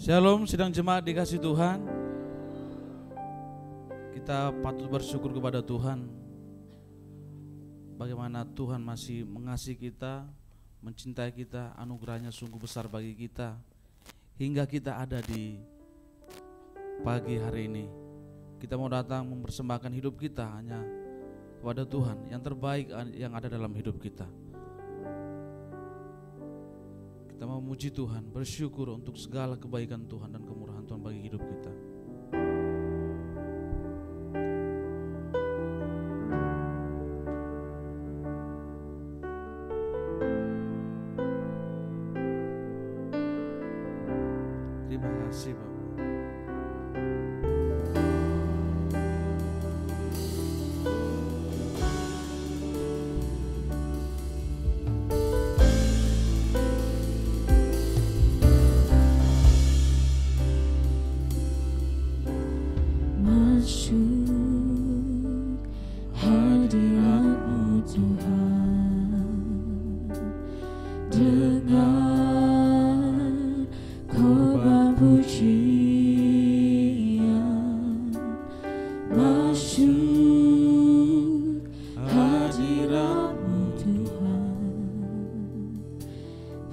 Shalom sidang jemaat dikasih Tuhan. Kita patut bersyukur kepada Tuhan. Bagaimana Tuhan masih mengasihi kita, mencintai kita, anugerahnya sungguh besar bagi kita. Hingga kita ada di pagi hari ini. Kita mau datang mempersembahkan hidup kita hanya kepada Tuhan, yang terbaik yang ada dalam hidup kita. Kita mau memuji Tuhan, bersyukur untuk segala kebaikan Tuhan dan kemurahan Tuhan bagi hidup kita. Terima kasih Bapak. Hadirat-Mu Tuhan, dengan korban pujian, masyhur hadirat-Mu Tuhan,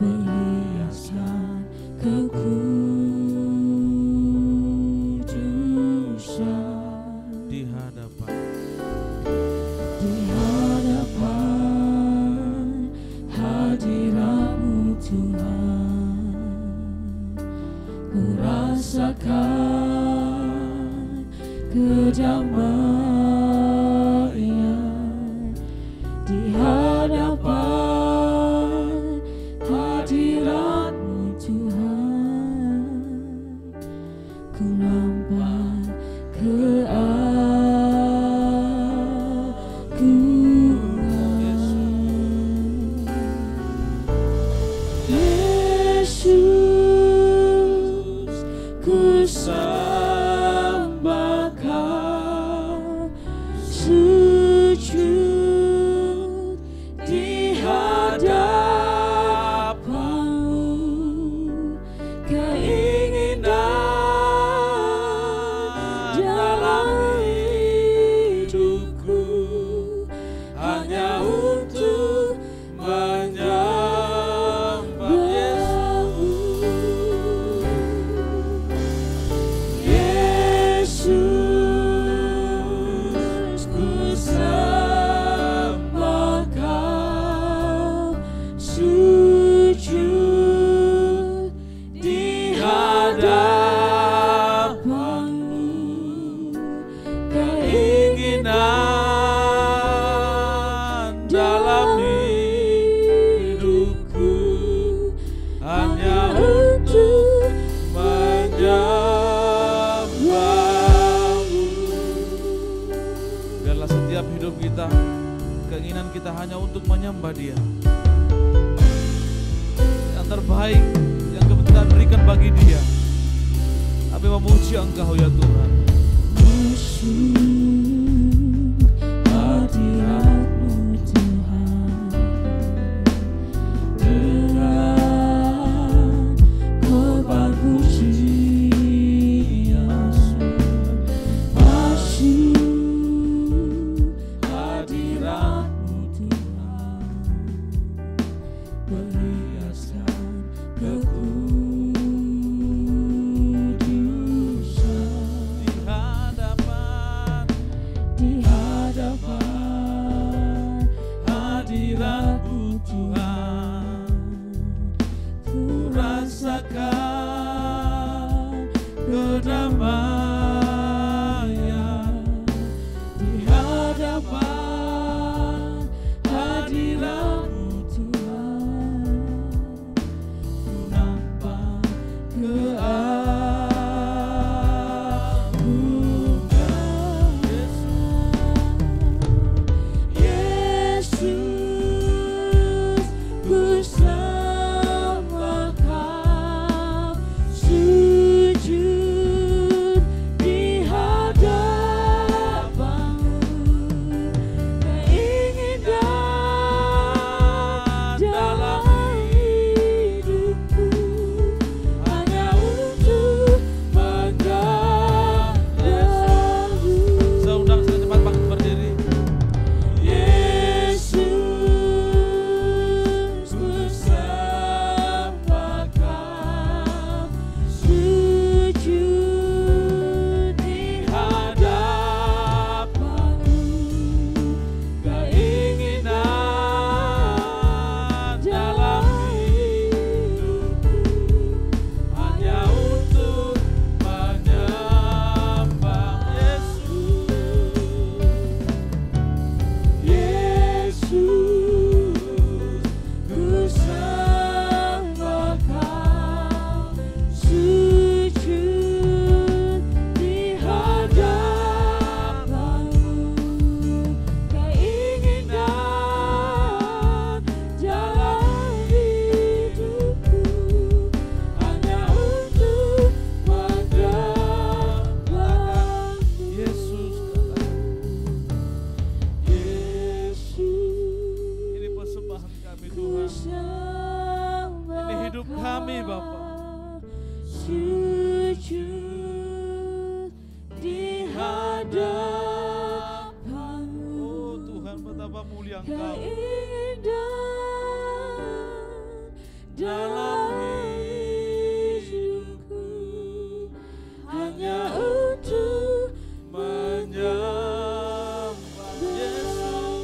perhiasan kekudusan Di hadapan hadirat-Mu Tuhan, ku rasakan kedamaian. Di hadapan hadirat-Mu Tuhan, ku nampak Yesus, ku sembah Kau, sujud di hadapan-Mu. Keinginan dalam hidupku hanya untuk menyembah Yesus, ku sembah Kau, sujud di hadapan-Mu. Keinginan dalam hidupku hanya untuk menyembah-Mu. biarlah setiap hidup kita, keinginan kita hanya untuk menyembah Dia. Yang terbaik yang kita berikan bagi Dia. Kami memuji Engkau ya Tuhan. Hadirat-Mu Tuhan, dengan korban pujian, masyhur hadirat-Mu Tuhan, perhiasan kekudusan. Di hadapan Di hadapan dalam hidupku, hanya untuk menyembah Yesus.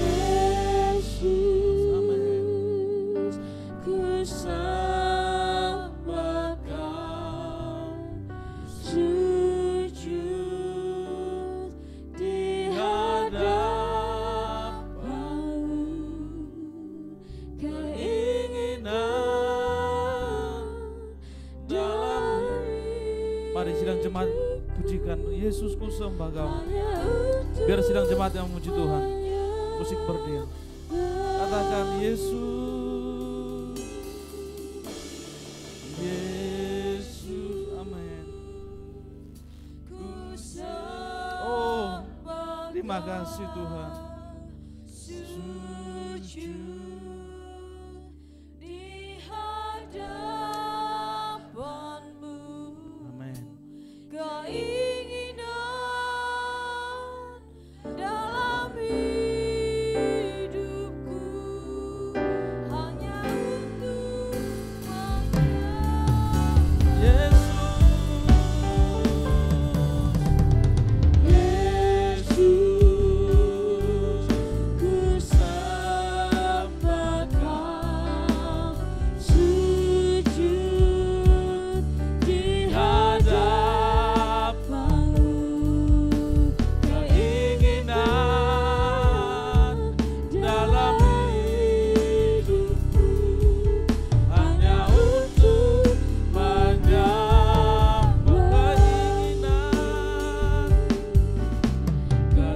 Yesus, Amin. ku sembahkan, sujud di hadapan-Mu, keinginan dalam Mari sidang jemaat pujikan Yesus, ku sembah Kau. hanya untuk Biar sidang jemaat yang memuji Tuhan. Musik berdiam. Katakan Yesus, Yesus, amin. ku Oh, sembahkan, terima kasih Tuhan. sujud di hadapan-Mu, Amin. keinginan dalam hidupku, hanya untuk menyembah Yesus, ku sembahkan, sujud di hadapan-Mu, keinginan dalam hidupku, hanya untuk menyembah. Keinginan dalam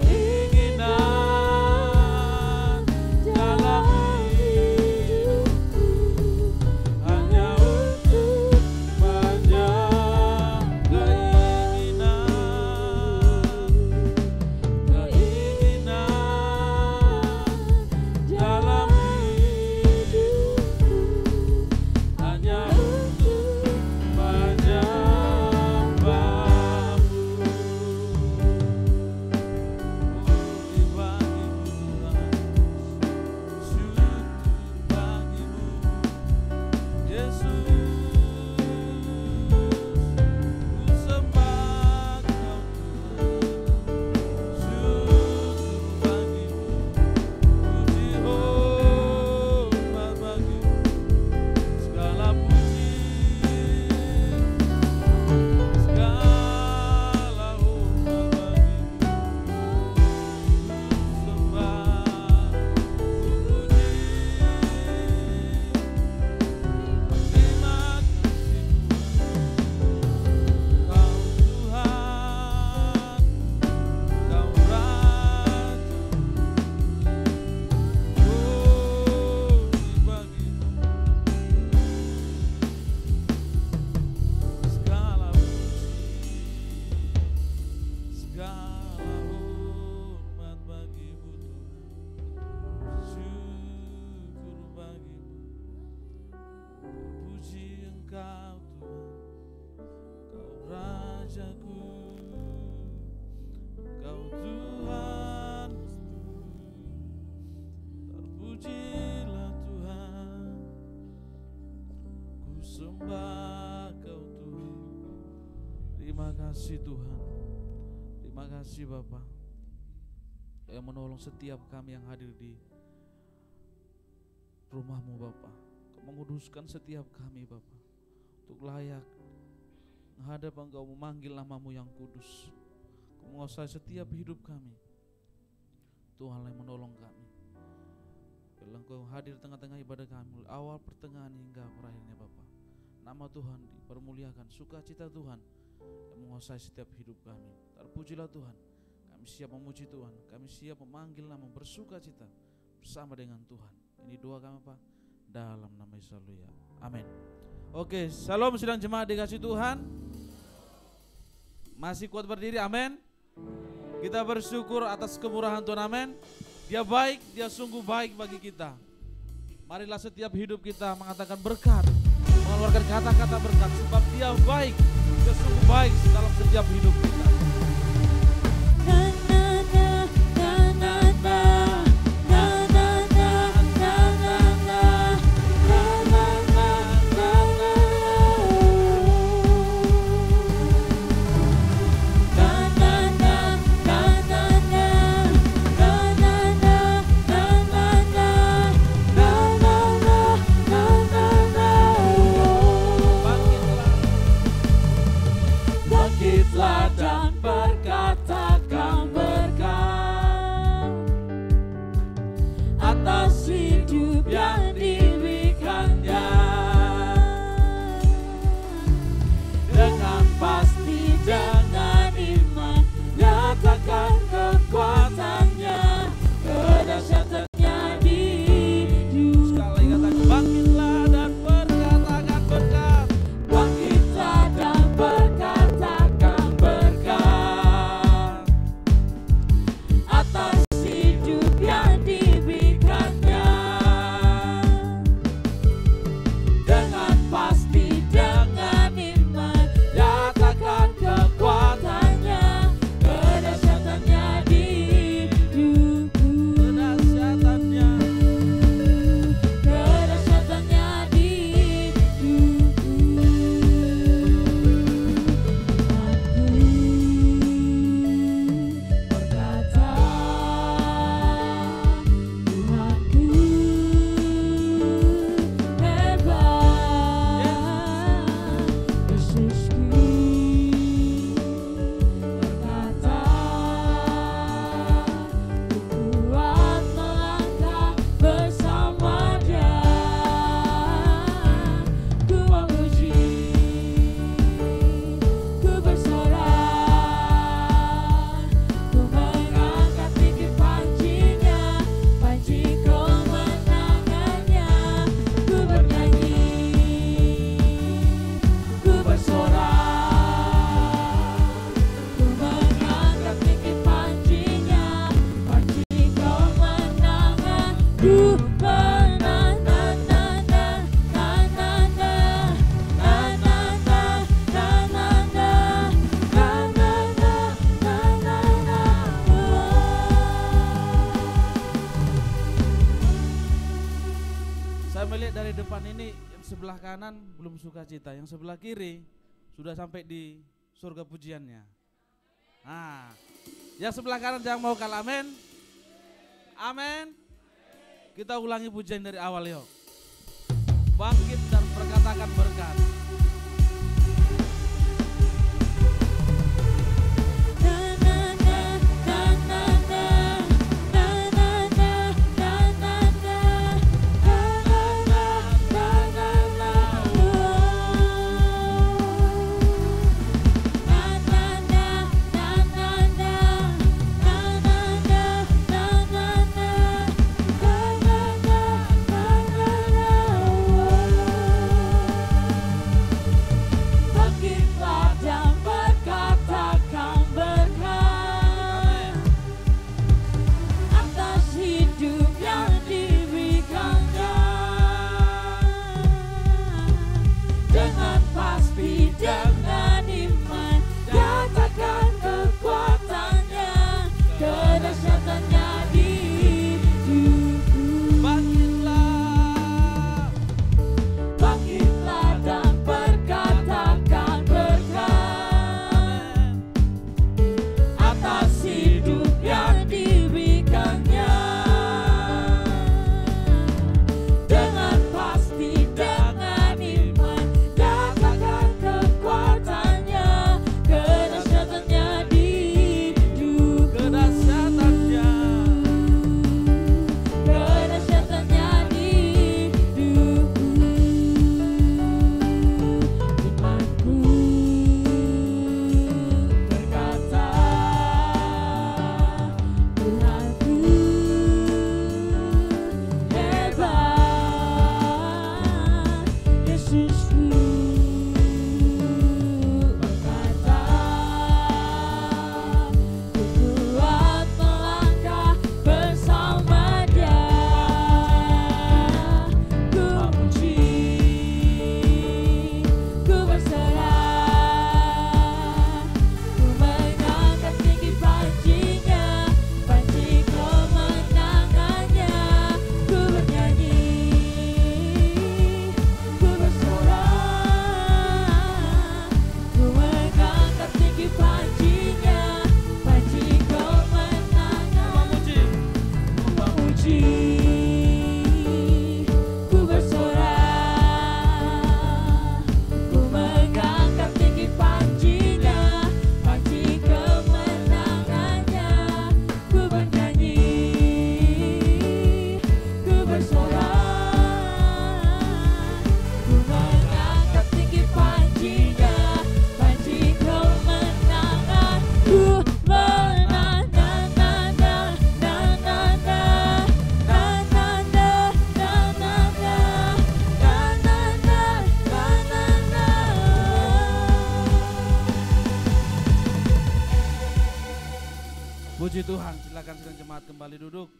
hidupku, hanya untuk menyembah. Keinginan dalam hidupku, hanya untuk menyembah-Mu. Terima kasih Tuhan. Terima kasih Bapa yang menolong setiap kami yang hadir di rumah-Mu Bapa. Menguduskan setiap kami Bapa untuk layak menghadap Engkau, memanggil nama-Mu yang kudus. Menguasai setiap hidup kami. Tuhan yang menolong kami. Bila Engkau hadir tengah-tengah ibadah kami, awal, pertengahan hingga akhirnya Bapa. Nama Tuhan dipermuliakan, sukacita Tuhan yang menguasai setiap hidup kami. Terpujilah Tuhan. Kami siap memuji Tuhan, kami siap memanggil nama, bersukacita bersama dengan Tuhan. Ini doa kami Pak, dalam nama Yesus. Haleluya. Amin. Oke, salam sidang jemaat dikasih Tuhan. Masih kuat berdiri, amin. Kita bersyukur atas kemurahan Tuhan, amin. Dia baik, dia sungguh baik bagi kita. Marilah setiap hidup kita mengatakan berkat, mengeluarkan kata-kata berkat, sebab dia baik, dia sungguh baik dalam setiap hidup kita. Na na na na na na na na ku menang, na na na na na na na na na na na na na na na na na. Saya melihat dari depan ini yang sebelah kanan belum sukacita, yang sebelah kiri sudah sampai di surga pujiannya. Nah, yang sebelah kanan jangan mau kalah, amin. Amin. Kita ulangi pujian dari awal yuk. Bangkit dan perkatakan berkat. Puji Tuhan, silakan sidang jemaat kembali duduk.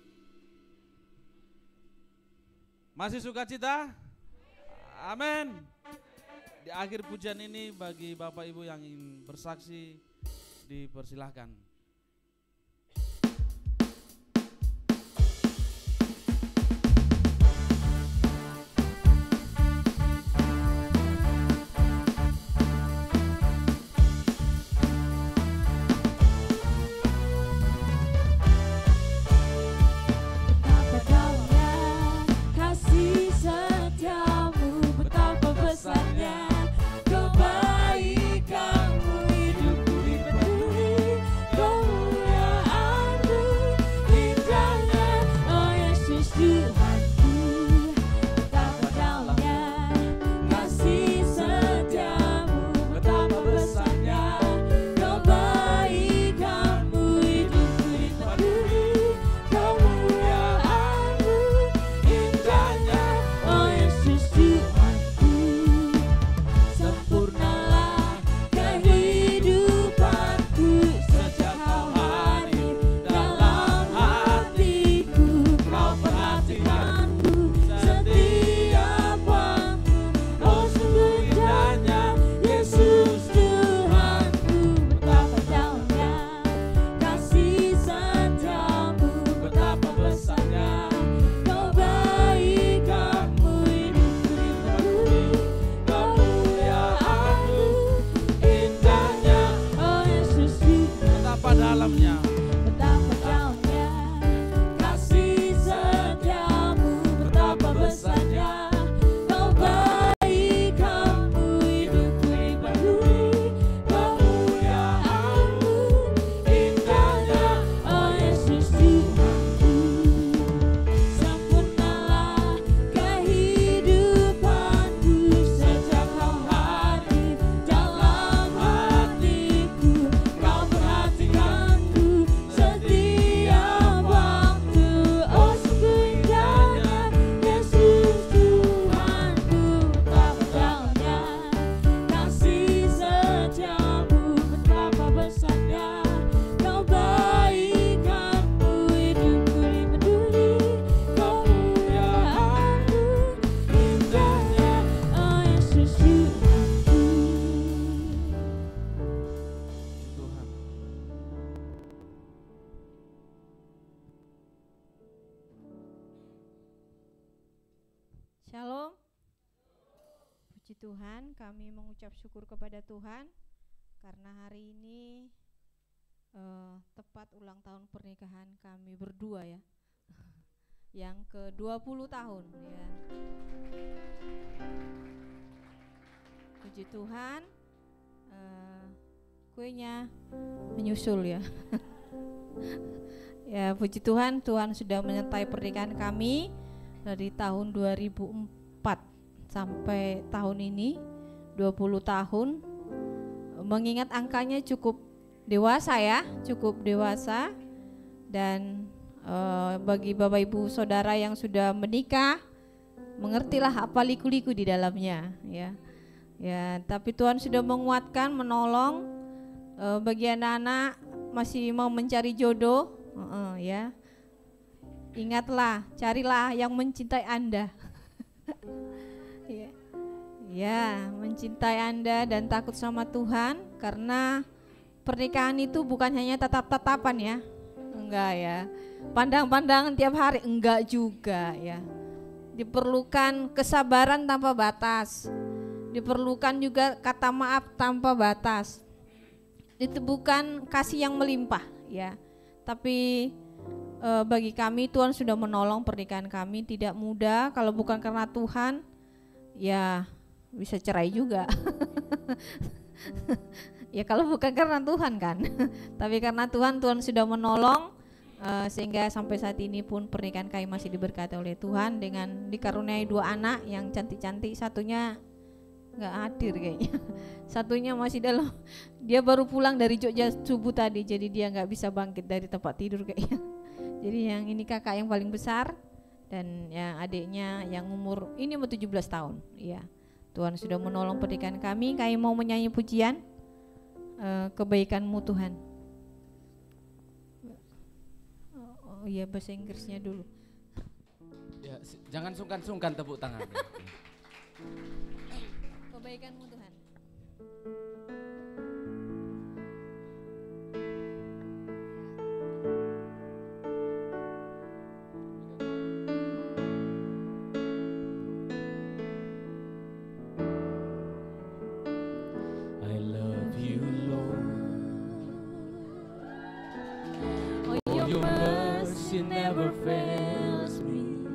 Masih sukacita? Amin. Di akhir pujian ini bagi Bapak Ibu yang ingin bersaksi dipersilahkan. Kebaikanmu hidupku diberi. Tuhan, kami mengucap syukur kepada Tuhan karena hari ini tepat ulang tahun pernikahan kami berdua ya. Yang ke-20 tahun ya. Puji Tuhan, kuenya menyusul ya. Ya puji Tuhan, Tuhan sudah menyertai pernikahan kami dari tahun 2004 sampai tahun ini 20 tahun. Mengingat angkanya cukup dewasa ya, cukup dewasa. Dan bagi Bapak Ibu Saudara yang sudah menikah, mengertilah apa liku-liku di dalamnya ya. Ya, tapi Tuhan sudah menguatkan, menolong bagi anak-anak masih mau mencari jodoh ya. Ingatlah, carilah yang mencintai Anda. Ya, mencintai Anda dan takut sama Tuhan, karena pernikahan itu bukan hanya tatap-tatapan ya. Enggak ya. Pandang-pandangan tiap hari, enggak juga ya. Diperlukan kesabaran tanpa batas. Diperlukan juga kata maaf tanpa batas. Itu bukan kasih yang melimpah ya. Tapi bagi kami Tuhan sudah menolong pernikahan kami, tidak mudah. Kalau bukan karena Tuhan ya bisa cerai juga. Ya kalau bukan karena Tuhan kan. Tapi karena Tuhan sudah menolong sehingga sampai saat ini pun pernikahan kami masih diberkati oleh Tuhan dengan dikaruniai 2 anak yang cantik-cantik. Satunya nggak hadir kayaknya. Satunya masih dalam, dia baru pulang dari Jogja subuh tadi, jadi dia nggak bisa bangkit dari tempat tidur kayaknya. Jadi yang ini kakak yang paling besar dan yang adiknya yang umur ini mau 17 tahun. Iya. Tuhan sudah menolong pernikahan kami. Kami mau menyanyi pujian kebaikan-Mu Tuhan. Oh iya, bahasa Inggrisnya dulu. Ya, jangan sungkan-sungkan tepuk tangan. Kebaikan-Mu Tuhan. Never fails me.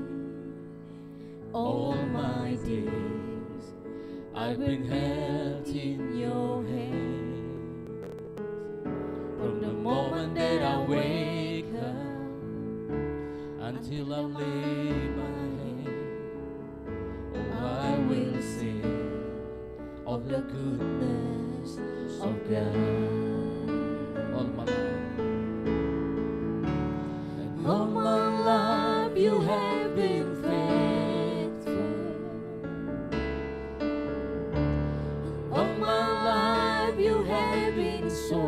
All my days I've been held in your hand. From the moment that I wake up until I lay my head, oh, I will sing of the goodness of God. All my life. All my life you have been faithful. All my life you have been so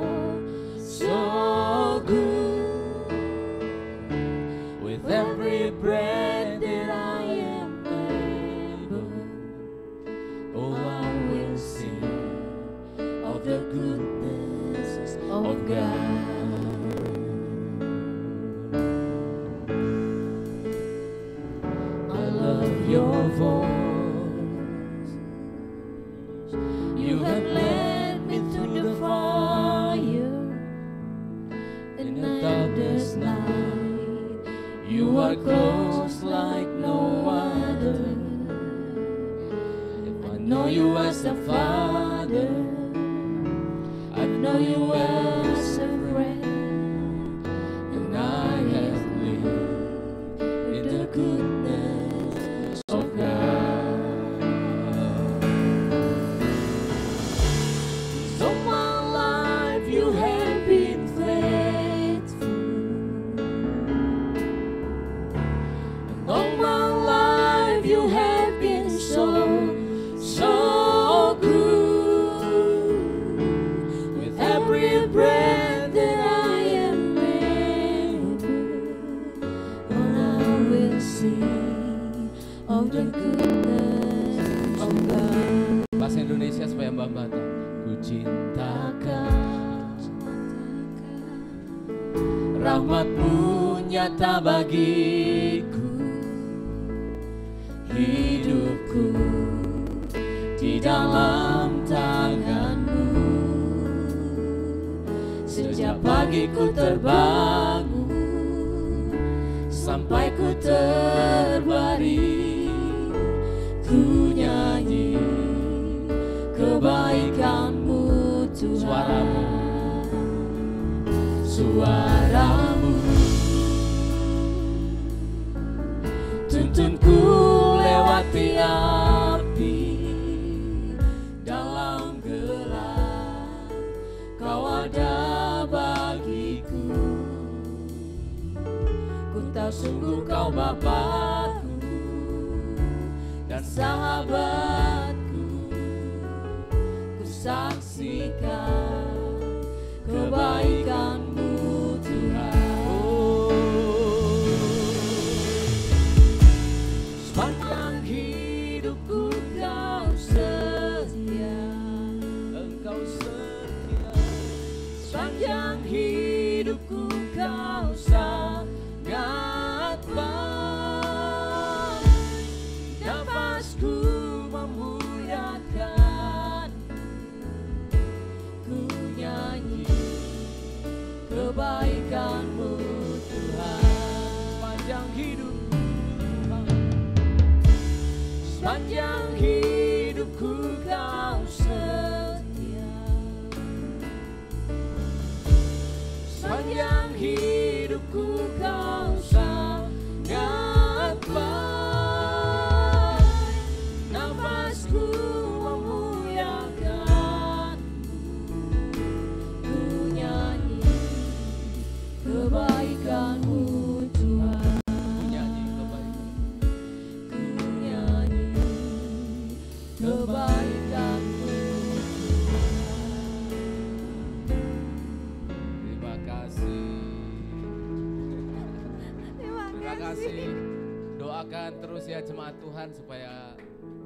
good. With every breath that I am able, oh, I will sing of the goodness of God. Your voice, you have led me through the fire in the darkest night. You are close like no other. If I know you as a father, I know you as a friend, and I have lived in the goodness of God. So my life you have been faithful, and all my life you have been so good. With every breath that I am able, and I will sing of the goodness of God. Bahasa Indonesia supaya Mbak tahu. Ku cintakan rahmat-Mu nyata bagiku, hidupku dalam tangan-Mu. Sejak pagi ku terbangun sampai ku terbaring, ku nyanyi kebaikan-Mu Tuhan. Suaramu tuntunku lewati api, dalam gelap Kau ada bagiku. Ku tahu sungguh Kau Bapakku dan sahabatku. Ku saksikan kebaikan-Mu Tuhan. Sepanjang hidupku Kau setia, Engkau setia. Sepanjang hidupku Kau sangat baik. Nafasku memuliakan, ku nyanyi kebaikan-Mu Tuhan. Sepanjang hidupku, sepanjang hidupku Kau setia. Sepanjang hidupku Kau sangat baik. Nafasku memuliakan, ku nyanyi kebaikan-Mu Tuhan. Ku nyanyi kebaikan-Mu, ku nyanyi kebaikan-Mu Tuhan. Terima kasih. Terima kasih. Doakan terus ya jemaat Tuhan supaya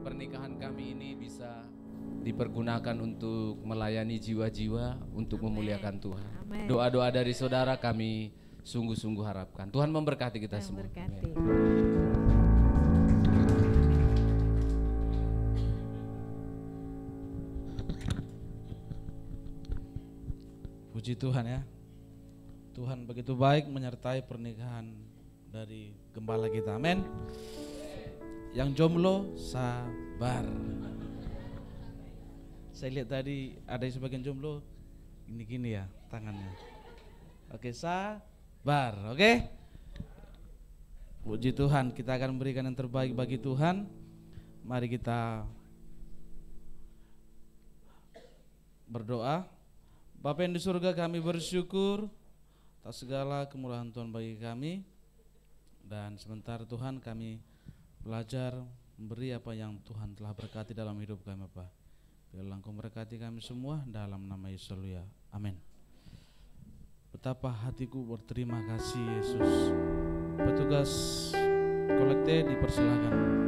pernikahan kami ini bisa dipergunakan untuk melayani jiwa-jiwa, untuk memuliakan Tuhan. Amin. Doa-doa dari saudara kami sungguh-sungguh harapkan. Tuhan memberkati kita Yang semua. berkati. Puji Tuhan ya. Tuhan begitu baik menyertai pernikahan dari gembala kita. Amin. Yang jomblo sabar. Saya lihat tadi ada yang sebagian jomblo gini-gini ya tangannya. Oke, sabar. Oke. Puji Tuhan, kita akan memberikan yang terbaik bagi Tuhan. Mari kita berdoa. Bapa yang di surga, kami bersyukur atas segala kemurahan Tuhan bagi kami. Dan sebentar Tuhan kami belajar memberi apa yang Tuhan telah berkati dalam hidup kami Bapak. Biarlah Engkau memberkati kami semua dalam nama Yesus. Amin. Betapa hatiku berterima kasih Yesus. Petugas kolekte dipersilakan.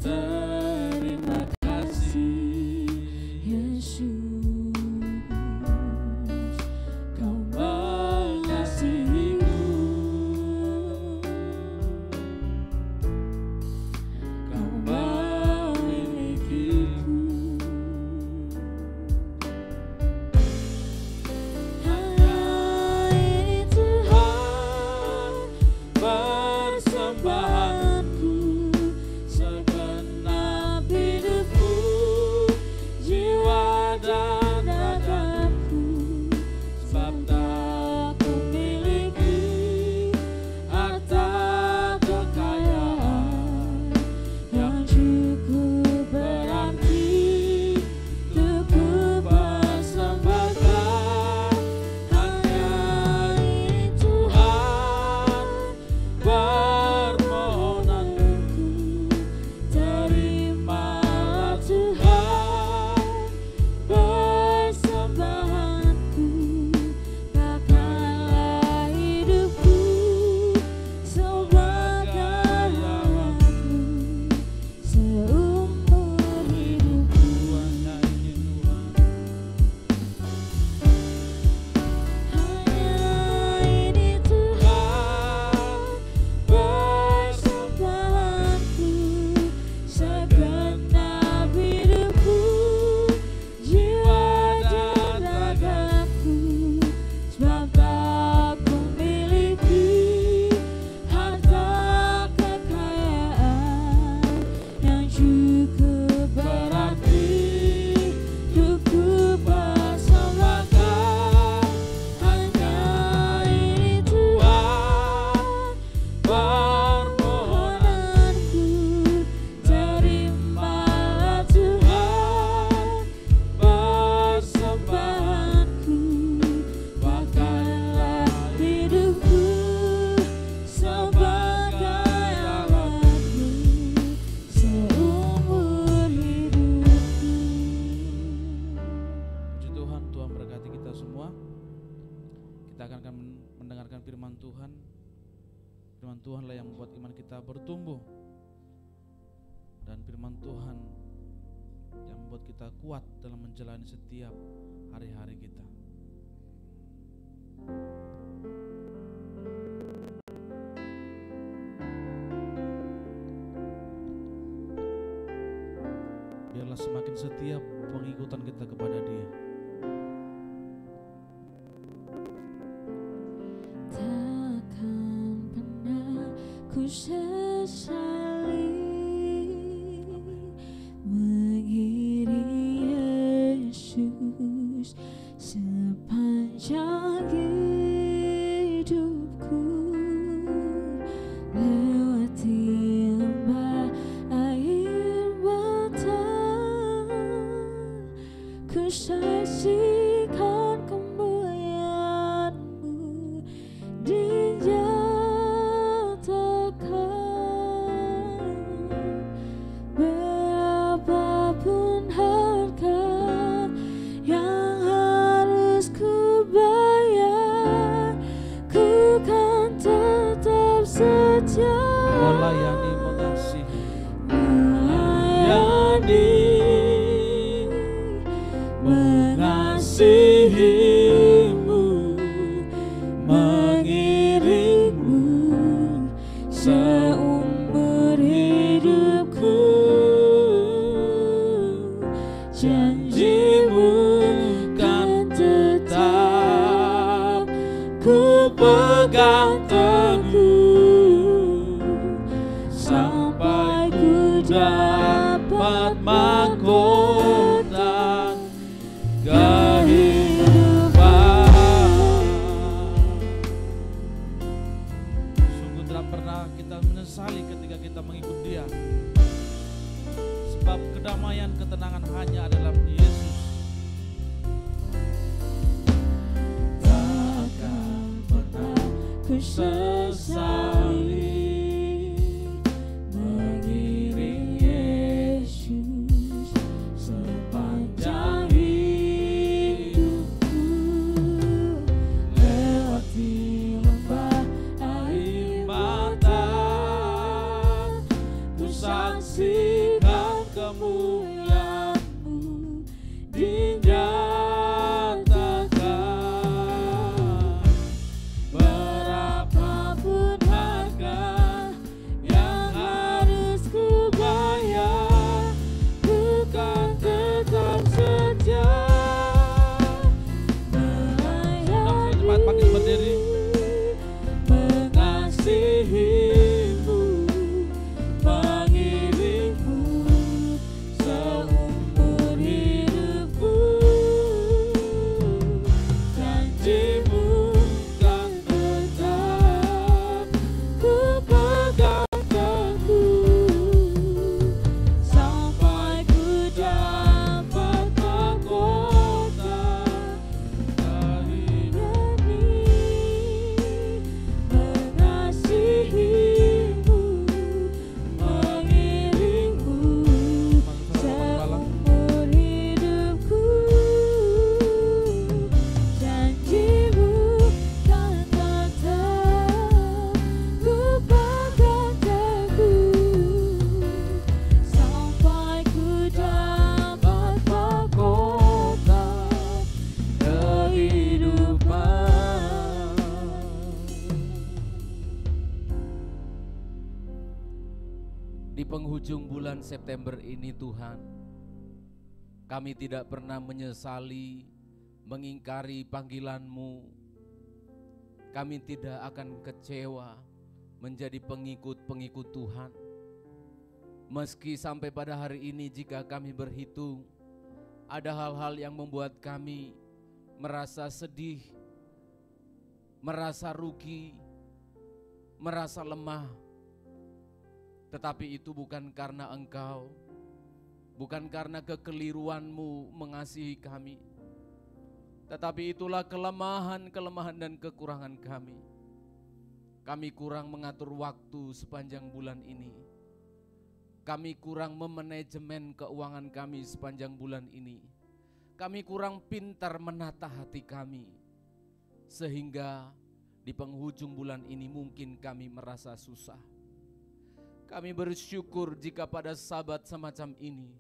Terima kasih Yesus, Kau mengasihiku, Kau memilikiku. Hanya ini Tuhan persembahanku, segenap hidupku, jiwa dan ragaku. Sebab tak kumiliki harta kekayaan yang cukup berarti untuk ku persembahkan. Hanya ini Tuhan permohonanku, membuat iman kita bertumbuh, dan firman Tuhan yang membuat kita kuat dalam menjalani setiap hari-hari kita. Biarlah semakin setia pengikutan kita kepada Dia. Takkan pernah ku sesali mengiring Yesus sepanjang hidupku, lewati lembah air mata, ku saksikan kemuliaan-Mu dinyatakan. Berapapun harga yang harus ku bayar, ku kan tetap setia Melayani, mengasihi, mengasihi-Mu, mengiring-Mu seumur hidupku. Janji-Mu kan tetap ku pegang teguh sampai ku dapat mahkota kehidupan. Sungguh tidak pernah kita menyesali ketika kita mengikut Dia, sebab kedamaian, ketenangan hanya adalah Yesus. Takkan pernah ku sesali mengiring Yesus sepanjang hidupku, lewati lembah air mata, ku saksikan kemuliaan-Mu dinyatakan. Berapapun harga yang harus ku bayar, ku kan tetap setia Cepat panggil berdiri. mengasihi-Mu, mengiring-Mu seumur hidupku. Janji-Mu kan tetap ku pegang teguh sampai ku dapat mahkota kehidupan. Mengasihi-Mu, mengiring-Mu seumur hidupku. Janji-Mu kan tetap ku pegang teguh sampai ku dapat mahkota kehidupan. Di penghujung bulan September ini Tuhan, kami tidak pernah menyesali mengingkari panggilan-Mu. Kami tidak akan kecewa menjadi pengikut-pengikut Tuhan. Meski sampai pada hari ini jika kami berhitung, ada hal-hal yang membuat kami merasa sedih, merasa rugi, merasa lemah. Tetapi itu bukan karena Engkau, bukan karena kekeliruan-Mu mengasihi kami, tetapi itulah kelemahan-kelemahan dan kekurangan kami. Kami kurang mengatur waktu sepanjang bulan ini. Kami kurang memanajemen keuangan kami sepanjang bulan ini. Kami kurang pintar menata hati kami, sehingga di penghujung bulan ini mungkin kami merasa susah. Kami bersyukur jika pada sabat semacam ini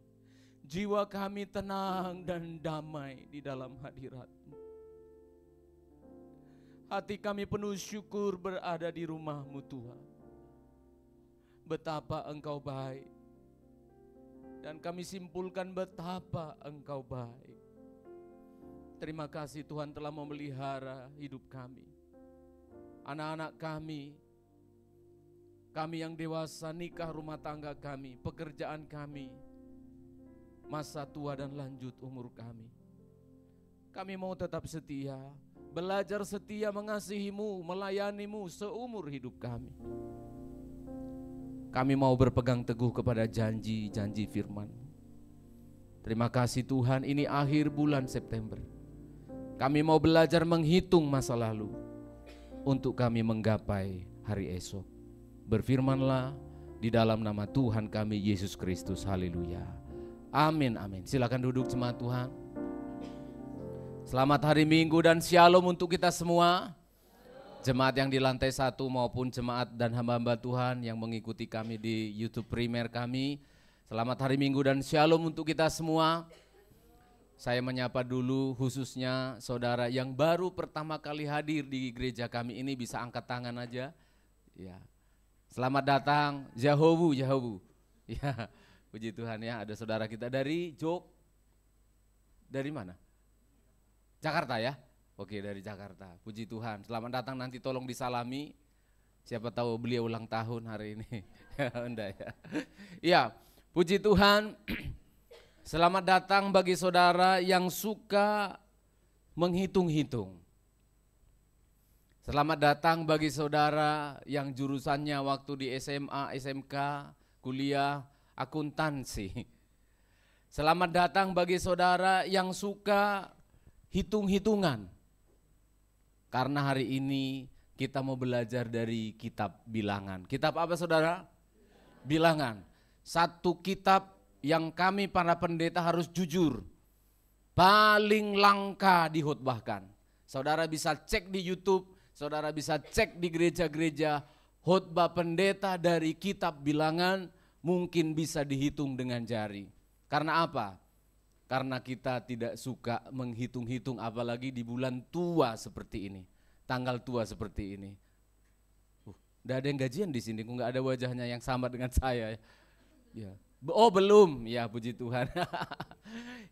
jiwa kami tenang dan damai di dalam hadirat-Mu. Hati kami penuh syukur berada di rumah-Mu Tuhan. Betapa Engkau baik. Dan kami simpulkan betapa Engkau baik. Terima kasih Tuhan telah memelihara hidup kami. Anak-anak kami yang dewasa, nikah, rumah tangga kami, pekerjaan kami, masa tua dan lanjut umur kami. Kami mau tetap setia, belajar setia mengasihi-Mu, melayani-Mu seumur hidup kami. Kami mau berpegang teguh kepada janji-janji firman. Terima kasih Tuhan, ini akhir bulan September. Kami mau belajar menghitung masa lalu untuk kami menggapai hari esok. Berfirmanlah di dalam nama Tuhan kami Yesus Kristus. Haleluya. Amin, amin. Silakan duduk jemaat Tuhan. Selamat hari Minggu dan shalom untuk kita semua. Jemaat yang di lantai 1 maupun jemaat dan hamba-hamba Tuhan yang mengikuti kami di YouTube Primer kami. Selamat hari Minggu dan shalom untuk kita semua. Saya menyapa dulu khususnya saudara yang baru pertama kali hadir di gereja kami ini, bisa angkat tangan aja. Ya. Selamat datang Jahobu. Ya, puji Tuhan ya, ada saudara kita dari dari mana? Jakarta ya? Oke, dari Jakarta. Puji Tuhan. Selamat datang, nanti tolong disalami. Siapa tahu beliau ulang tahun hari ini. Enggak ya. Ya, puji Tuhan. Selamat datang bagi saudara yang suka menghitung-hitung. Selamat datang bagi saudara yang jurusannya waktu di SMA, SMK, kuliah, akuntansi. Selamat datang bagi saudara yang suka hitung-hitungan. Karena hari ini kita mau belajar dari kitab Bilangan. Kitab apa saudara? Bilangan. Satu kitab yang kami para pendeta harus jujur, paling langka dihotbahkan. Saudara bisa cek di YouTube, saudara bisa cek di gereja-gereja, khotbah pendeta dari kitab Bilangan mungkin bisa dihitung dengan jari. Karena apa? Karena kita tidak suka menghitung-hitung, apalagi di bulan tua seperti ini, tanggal tua seperti ini. Nggak ada yang gajian di sini, nggak ada wajahnya yang sama dengan saya. Ya. Oh belum, ya puji Tuhan.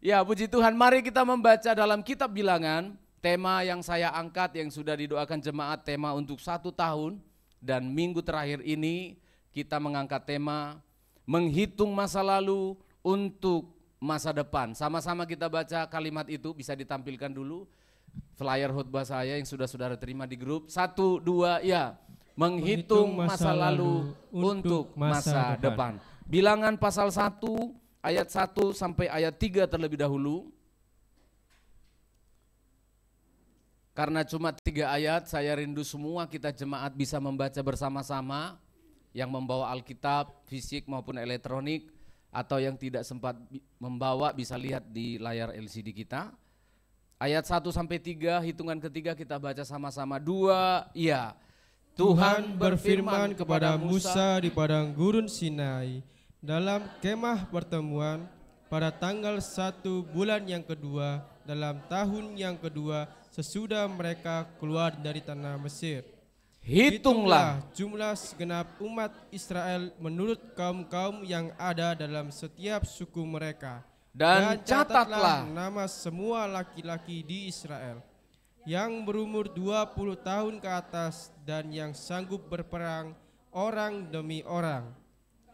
Ya puji Tuhan, mari kita membaca dalam kitab Bilangan. Tema yang saya angkat yang sudah didoakan jemaat, tema untuk 1 tahun. Dan minggu terakhir ini kita mengangkat tema menghitung masa lalu untuk masa depan. Sama-sama kita baca kalimat itu, bisa ditampilkan dulu flyer khotbah saya yang sudah saudara terima di grup. 1, 2, ya. Menghitung masa lalu untuk masa depan. Bilangan pasal 1 ayat 1 sampai ayat 3 terlebih dahulu. Karena cuma 3 ayat, saya rindu semua kita jemaat bisa membaca bersama-sama. Yang membawa Alkitab fisik maupun elektronik, atau yang tidak sempat membawa bisa lihat di layar LCD kita. Ayat 1 sampai 3, hitungan ketiga kita baca sama-sama. 2, ya. Tuhan berfirman kepada Musa di padang gurun Sinai dalam kemah pertemuan pada tanggal 1 bulan yang kedua dalam tahun yang kedua sesudah mereka keluar dari tanah Mesir. Hitunglah jumlah segenap umat Israel menurut kaum-kaum yang ada dalam setiap suku mereka. Dan catatlah nama semua laki-laki di Israel yang berumur 20 tahun ke atas dan yang sanggup berperang orang demi orang.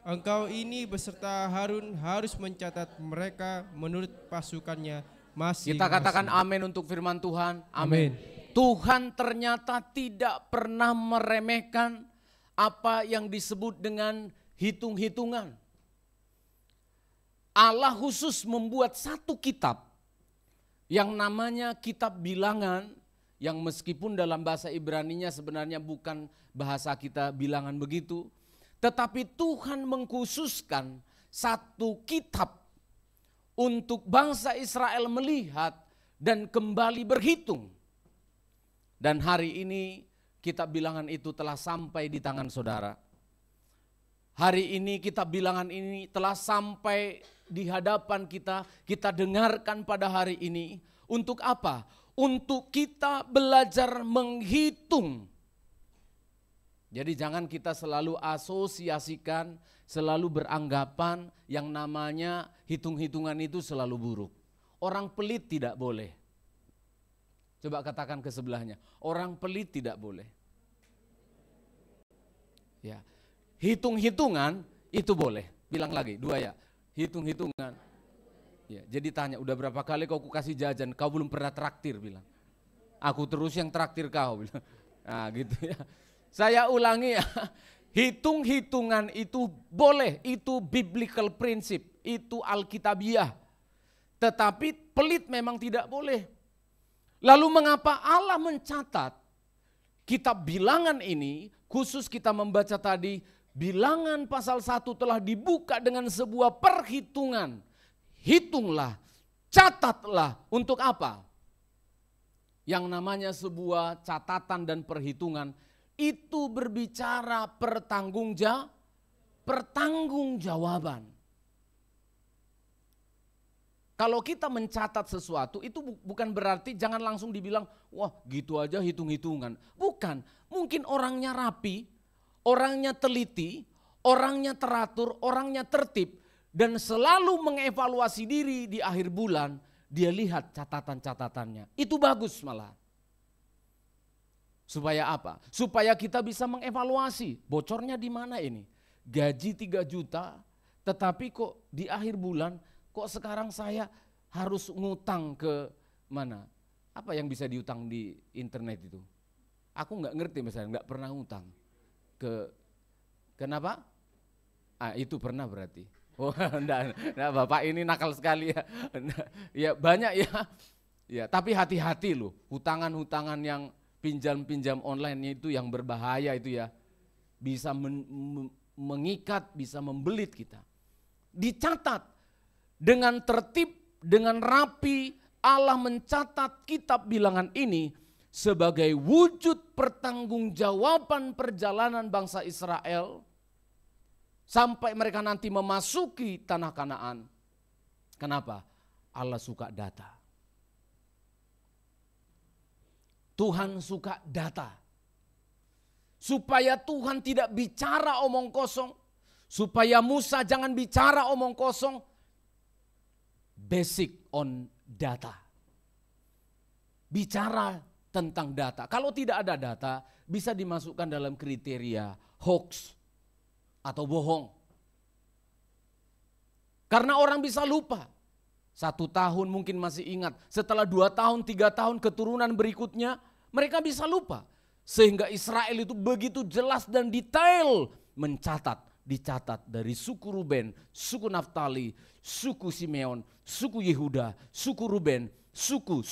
Engkau ini beserta Harun harus mencatat mereka menurut pasukannya masing-masing. Kita katakan amin untuk firman Tuhan. Amin. Tuhan ternyata tidak pernah meremehkan apa yang disebut dengan hitung-hitungan. Allah khusus membuat satu kitab yang namanya kitab Bilangan, yang meskipun dalam bahasa Ibraninya sebenarnya bukan bahasa kita bilangan begitu, tetapi Tuhan mengkhususkan satu kitab untuk bangsa Israel melihat dan kembali berhitung. Dan hari ini kitab Bilangan itu telah sampai di tangan saudara. hari ini kitab bilangan ini telah sampai di hadapan kita, kita dengarkan pada hari ini. Untuk apa? Untuk kita belajar menghitung. Jadi jangan kita selalu asosiasikan, selalu beranggapan yang namanya hitung-hitungan itu selalu buruk. Orang pelit tidak boleh. Coba katakan ke sebelahnya, orang pelit tidak boleh. Ya, hitung-hitungan itu boleh. Bilang lagi, 2 ya. Hitung-hitungan. Ya, jadi tanya, udah berapa kali kau kasih jajan, kau belum pernah traktir, bilang. Aku terus yang traktir kau, bilang. Nah gitu ya. Saya ulangi ya, hitung-hitungan itu boleh, itu biblical prinsip, itu alkitabiah. Tetapi pelit memang tidak boleh. Lalu mengapa Allah mencatat kitab bilangan ini, khusus kita membaca tadi, bilangan pasal 1 telah dibuka dengan sebuah perhitungan. Hitunglah, catatlah, untuk apa? Yang namanya sebuah catatan dan perhitungan, itu berbicara pertanggungjawaban. Kalau kita mencatat sesuatu itu bukan berarti jangan langsung dibilang, wah gitu aja hitung-hitungan. Bukan, mungkin orangnya rapi, orangnya teliti, orangnya teratur, orangnya tertib. Dan selalu mengevaluasi diri di akhir bulan, dia lihat catatan-catatannya. Itu bagus malah. Supaya apa? Supaya kita bisa mengevaluasi, bocornya di mana ini? Gaji 3 juta, tetapi kok di akhir bulan, kok sekarang saya harus ngutang ke mana? Apa yang bisa diutang di internet itu? Aku nggak ngerti misalnya, nggak pernah ngutang. Kenapa? Itu pernah berarti. Oh enggak, Bapak ini nakal sekali ya. Ya banyak ya. Ya, tapi hati-hati loh, hutangan-hutangan yang pinjam-pinjam online itu yang berbahaya itu ya. Bisa mengikat, bisa membelit kita. Dicatat dengan tertib, dengan rapi, Allah mencatat kitab bilangan ini sebagai wujud pertanggungjawaban perjalanan bangsa Israel sampai mereka nanti memasuki tanah Kanaan. Kenapa? Allah suka data. Tuhan suka data. Supaya Tuhan tidak bicara omong kosong. Supaya Musa jangan bicara omong kosong. Basic on data. Bicara tentang data. Kalau tidak ada data, bisa dimasukkan dalam kriteria hoax atau bohong. Karena orang bisa lupa. 1 tahun mungkin masih ingat. Setelah 2 tahun, 3 tahun keturunan berikutnya, mereka bisa lupa. Sehingga Israel itu begitu jelas dan detail mencatat. Dicatat dari suku Ruben, suku Naftali, suku Simeon, suku Yehuda, suku Ruben, suku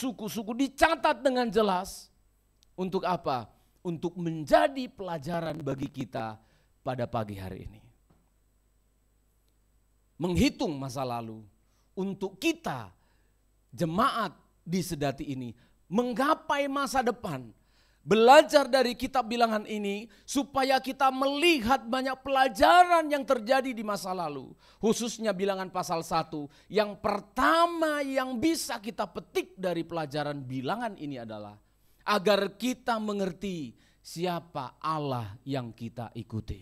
dicatat dengan jelas. Untuk apa? Untuk menjadi pelajaran bagi kita pada pagi hari ini. Menghitung masa lalu. Untuk kita, jemaat di Sedati ini, menggapai masa depan. Belajar dari kitab bilangan ini supaya kita melihat banyak pelajaran yang terjadi di masa lalu. Khususnya bilangan pasal 1. Yang pertama yang bisa kita petik dari pelajaran bilangan ini adalah agar kita mengerti siapa Allah yang kita ikuti.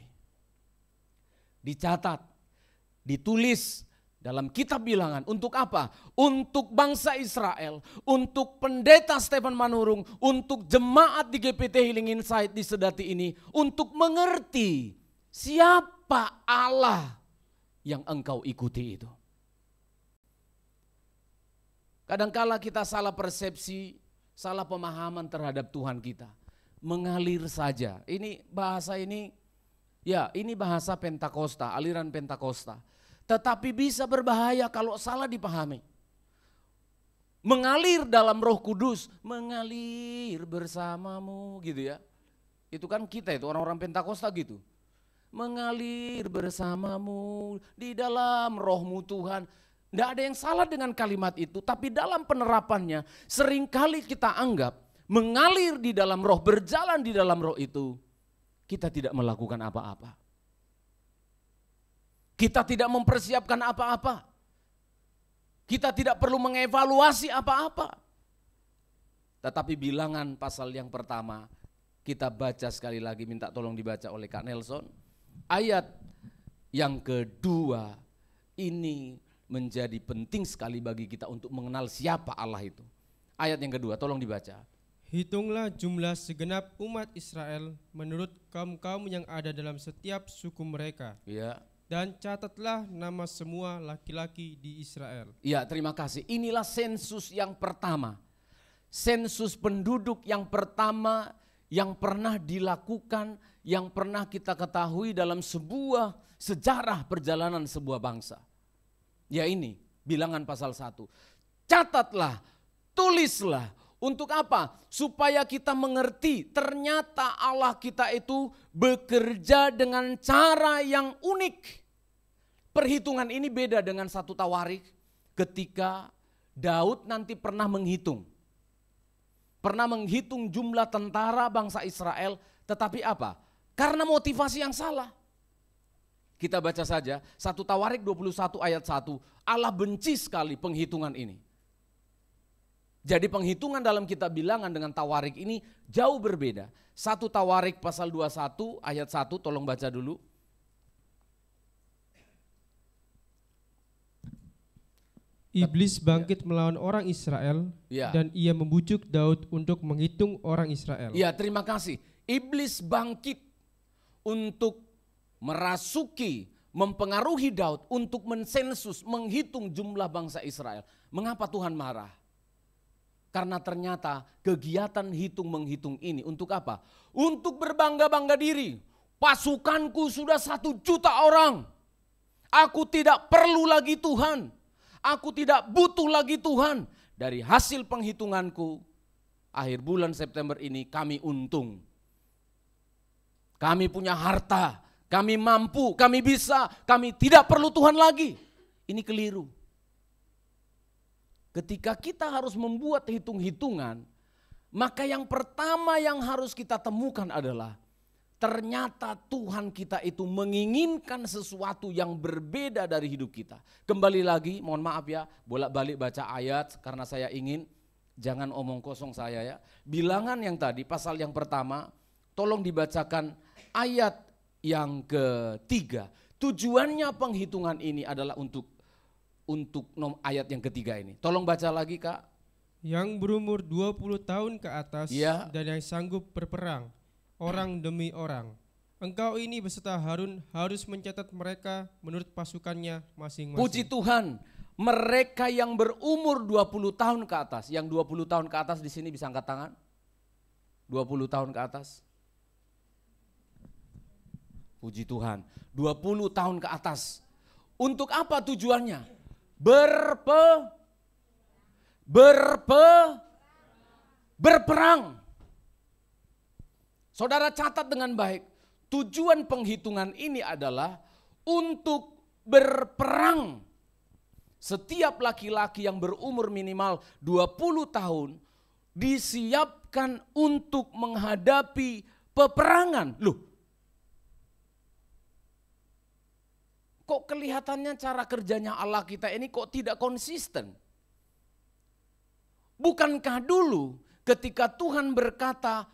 Dicatat, ditulis dalam kitab bilangan. Untuk apa? Untuk bangsa Israel, untuk pendeta Stephen Manurung, untuk jemaat di GPT Healing Insight di Sedati ini, untuk mengerti siapa Allah yang engkau ikuti itu. Kadangkala kita salah persepsi, salah pemahaman terhadap Tuhan kita. Mengalir saja. Ini bahasa ini, ya ini bahasa Pentakosta, aliran Pentakosta. Tetapi bisa berbahaya kalau salah dipahami. Mengalir dalam Roh Kudus, mengalir bersamamu gitu ya. Itu kan kita itu orang-orang Pentakosta gitu. Mengalir bersamamu di dalam rohmu Tuhan. Tidak ada yang salah dengan kalimat itu, tapi dalam penerapannya seringkali kita anggap mengalir di dalam roh, berjalan di dalam roh itu, kita tidak melakukan apa-apa. Kita tidak mempersiapkan apa-apa. Kita tidak perlu mengevaluasi apa-apa. Tetapi bilangan pasal yang pertama, kita baca sekali lagi, minta tolong dibaca oleh Kak Nelson. Ayat yang kedua ini menjadi penting sekali bagi kita untuk mengenal siapa Allah itu. Ayat yang kedua, tolong dibaca. Hitunglah jumlah segenap umat Israel menurut kaum-kaum yang ada dalam setiap suku mereka. Ya. Dan catatlah nama semua laki-laki di Israel. Ya, terima kasih. Inilah sensus yang pertama. Sensus penduduk yang pertama yang pernah dilakukan, yang pernah kita ketahui dalam sebuah sejarah perjalanan sebuah bangsa. Ya ini, bilangan pasal 1. Catatlah, tulislah. Untuk apa? Supaya kita mengerti ternyata Allah kita itu bekerja dengan cara yang unik. Perhitungan ini beda dengan 1 Tawarik ketika Daud nanti pernah menghitung. Pernah menghitung jumlah tentara bangsa Israel, tetapi apa? Karena motivasi yang salah. Kita baca saja 1 Tawarik 21 ayat 1, Allah benci sekali penghitungan ini. Jadi penghitungan dalam kitab bilangan dengan Tawarik ini jauh berbeda. 1 Tawarik pasal 21 ayat 1, tolong baca dulu. Iblis bangkit melawan orang Israel dan ia membujuk Daud untuk menghitung orang Israel. Ya, terima kasih. Iblis bangkit untuk merasuki, mempengaruhi Daud untuk mensensus, menghitung jumlah bangsa Israel. Mengapa Tuhan marah? Karena ternyata kegiatan hitung-menghitung ini untuk apa? Untuk berbangga-bangga diri. Pasukanku sudah 1 juta orang. Aku tidak perlu lagi Tuhan. Aku tidak butuh lagi Tuhan. Dari hasil penghitunganku, akhir bulan September ini kami untung. Kami punya harta, kami mampu, kami bisa, kami tidak perlu Tuhan lagi. Ini keliru. Ketika kita harus membuat hitung-hitungan, maka yang pertama yang harus kita temukan adalah ternyata Tuhan kita itu menginginkan sesuatu yang berbeda dari hidup kita. Kembali lagi, mohon maaf ya, bolak-balik baca ayat karena saya ingin, jangan omong kosong saya ya. Bilangan yang tadi, pasal yang pertama, tolong dibacakan ayat yang ketiga. Tujuannya penghitungan ini adalah untuk ayat yang ketiga ini. Tolong baca lagi Kak. Yang berumur 20 tahun ke atas dan yang sanggup berperang, orang demi orang. Engkau ini beserta Harun harus mencatat mereka menurut pasukannya masing-masing. Puji Tuhan, mereka yang berumur 20 tahun ke atas, yang 20 tahun ke atas di sini bisa angkat tangan? 20 tahun ke atas. Puji Tuhan, 20 tahun ke atas. Untuk apa tujuannya? Berperang. Saudara catat dengan baik, tujuan penghitungan ini adalah untuk berperang. Setiap laki-laki yang berumur minimal 20 tahun disiapkan untuk menghadapi peperangan. Loh, kok kelihatannya cara kerjanya Allah kita ini kok tidak konsisten? Bukankah dulu ketika Tuhan berkata,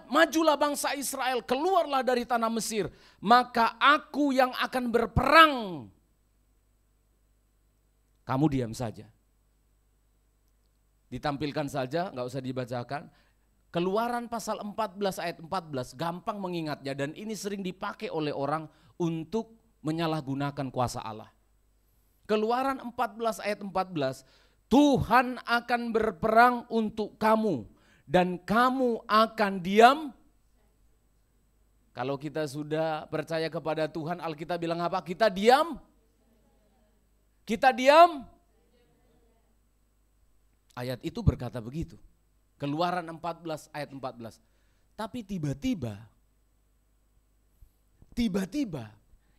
majulah bangsa Israel, keluarlah dari tanah Mesir, maka aku yang akan berperang. Kamu diam saja. Ditampilkan saja, nggak usah dibacakan. Keluaran pasal 14 ayat 14, gampang mengingatnya dan ini sering dipakai oleh orang untuk menyalahgunakan kuasa Allah. Keluaran 14 ayat 14, Tuhan akan berperang untuk kamu dan kamu akan diam. Kalau kita sudah percaya kepada Tuhan, Alkitab bilang apa? Kita diam. Kita diam. Ayat itu berkata begitu. Keluaran 14 ayat 14. Tapi tiba-tiba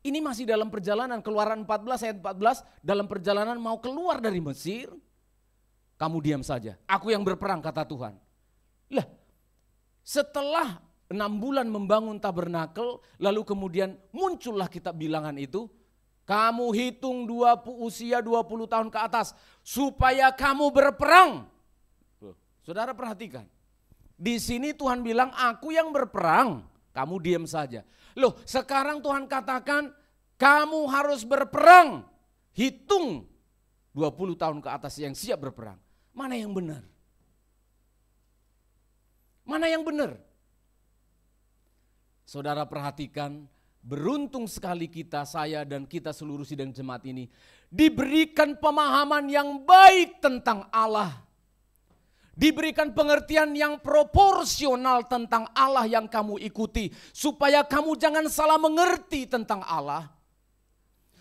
ini masih dalam perjalanan, Keluaran 14 ayat 14, dalam perjalanan mau keluar dari Mesir, kamu diam saja, aku yang berperang kata Tuhan. Lah, setelah 6 bulan membangun tabernakel, lalu kemudian muncullah kitab bilangan itu, Kamu hitung usia 20 tahun ke atas supaya kamu berperang. Saudara perhatikan. Di sini Tuhan bilang aku yang berperang, kamu diam saja. Loh, sekarang Tuhan katakan kamu harus berperang. Hitung 20 tahun ke atas yang siap berperang. Mana yang benar? Mana yang benar? Saudara perhatikan, beruntung sekali kita, saya dan kita seluruh sidang jemaat ini diberikan pemahaman yang baik tentang Allah. Diberikan pengertian yang proporsional tentang Allah yang kamu ikuti. Supaya kamu jangan salah mengerti tentang Allah.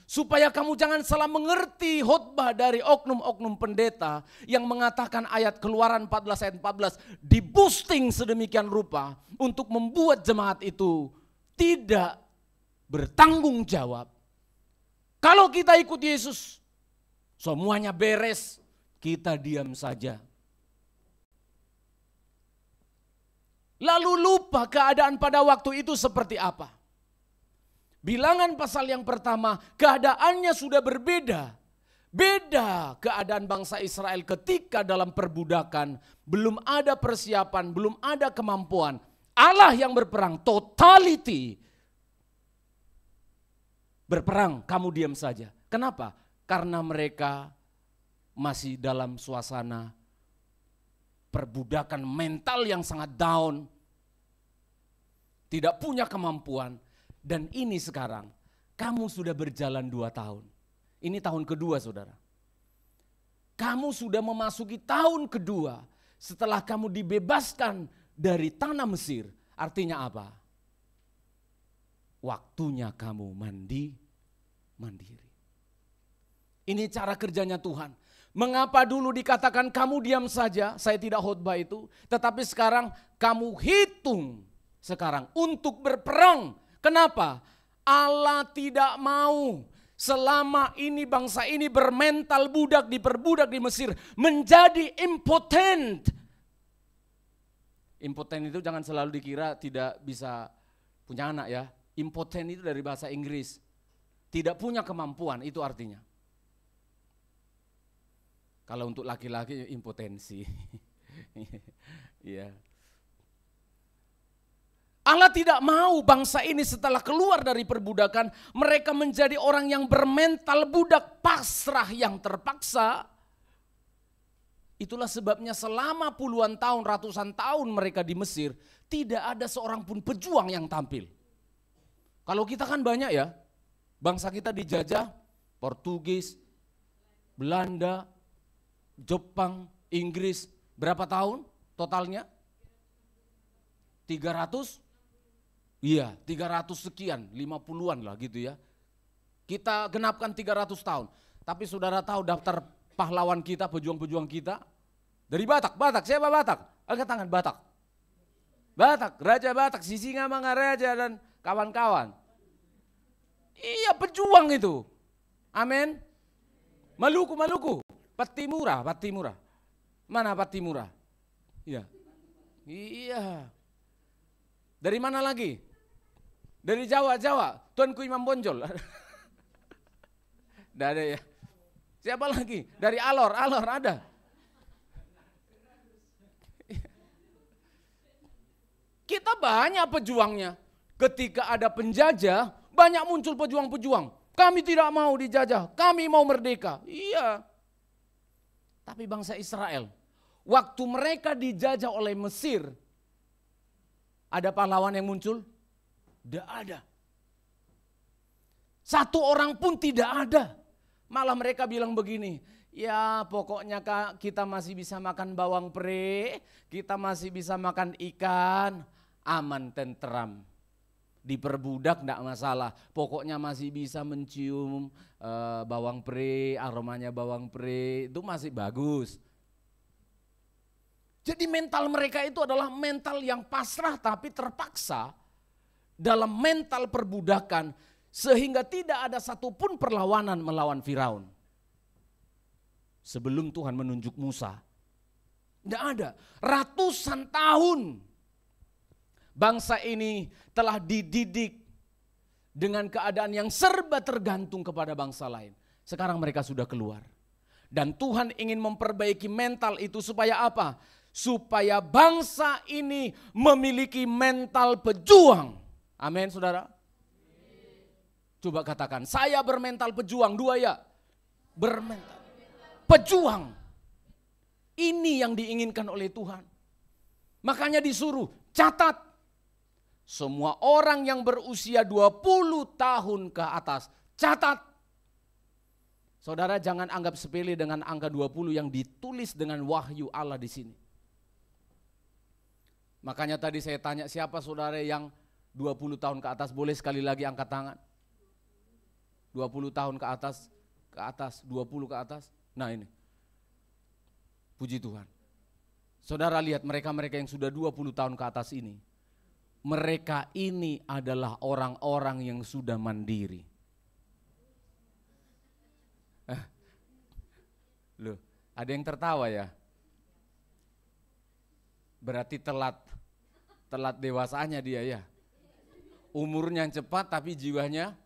Supaya kamu jangan salah mengerti khotbah dari oknum-oknum pendeta yang mengatakan ayat Keluaran 14 ayat 14 di-boosting sedemikian rupa untuk membuat jemaat itu tidak bertanggung jawab. Kalau kita ikut Yesus, semuanya beres, kita diam saja. Lalu lupa keadaan pada waktu itu seperti apa. Bilangan pasal yang pertama, keadaannya sudah berbeda. Beda keadaan bangsa Israel ketika dalam perbudakan, belum ada persiapan, belum ada kemampuan. Allah yang berperang, totality. Berperang, kamu diam saja. Kenapa? Karena mereka masih dalam suasana perbudakan mental yang sangat down. Tidak punya kemampuan. Dan ini sekarang, kamu sudah berjalan 2 tahun. Ini tahun kedua saudara. Kamu sudah memasuki tahun kedua setelah kamu dibebaskan dari tanah Mesir. Artinya apa? Waktunya kamu mandiri. Ini cara kerjanya Tuhan. Mengapa dulu dikatakan kamu diam saja, saya tidak khotbah itu. Tetapi sekarang kamu hitung sekarang untuk berperang. Kenapa? Allah tidak mau selama ini bangsa ini bermental budak, diperbudak di Mesir, menjadi impotent. Impotent itu jangan selalu dikira tidak bisa punya anak ya. Impotent itu dari bahasa Inggris. Tidak punya kemampuan, itu artinya. Kalau untuk laki-laki impotensi. Iya. Allah tidak mau bangsa ini setelah keluar dari perbudakan, mereka menjadi orang yang bermental budak, pasrah yang terpaksa. Itulah sebabnya selama puluhan tahun, ratusan tahun mereka di Mesir, tidak ada seorang pun pejuang yang tampil. Kalau kita kan banyak ya, bangsa kita dijajah, Portugis, Belanda, Jepang, Inggris, berapa tahun totalnya? 300? Iya, 300 sekian, 50-an lah gitu ya. Kita genapkan 300 tahun. Tapi saudara tahu daftar pahlawan kita, pejuang-pejuang kita? Dari Batak, siapa Batak? Angkat tangan, Batak. Raja Batak, Sisingamangaraja dan kawan-kawan. Iya, pejuang itu. Amin. Maluku. Patimura. Mana Patimura? Iya. Dari mana lagi? Dari Jawa. Tuanku Imam Bonjol. Tidak ada ya. Siapa lagi? Dari Alor ada. Kita banyak pejuangnya. Ketika ada penjajah, banyak muncul pejuang-pejuang. Kami tidak mau dijajah, kami mau merdeka. Iya. Tapi bangsa Israel, waktu mereka dijajah oleh Mesir, ada pahlawan yang muncul? Tidak ada. Satu orang pun tidak ada. Malah mereka bilang begini, ya pokoknya kita masih bisa makan bawang pre, kita masih bisa makan ikan, aman tenteram. Diperbudak tidak masalah, pokoknya masih bisa mencium bawang pre, aromanya bawang pre, itu masih bagus. Jadi mental mereka itu adalah mental yang pasrah tapi terpaksa dalam mental perbudakan sehingga tidak ada satupun perlawanan melawan Firaun. Sebelum Tuhan menunjuk Musa, tidak ada. Ratusan tahun bangsa ini telah dididik dengan keadaan yang serba tergantung kepada bangsa lain. Sekarang mereka sudah keluar. Dan Tuhan ingin memperbaiki mental itu supaya apa? Supaya bangsa ini memiliki mental pejuang. Amin, saudara. Coba katakan, saya bermental pejuang. Dua ya, bermental pejuang. Ini yang diinginkan oleh Tuhan. Makanya disuruh, catat. Semua orang yang berusia 20 tahun ke atas, catat. Saudara jangan anggap sepele dengan angka 20 yang ditulis dengan wahyu Allah di sini. Makanya tadi saya tanya siapa saudara yang 20 tahun ke atas, boleh sekali lagi angkat tangan. 20 tahun ke atas, 20 ke atas. Nah ini, puji Tuhan. Saudara lihat mereka-mereka yang sudah 20 tahun ke atas ini. Mereka ini adalah orang-orang yang sudah mandiri. Loh, ada yang tertawa ya? Berarti telat dewasanya dia ya. Umurnya cepat tapi jiwanya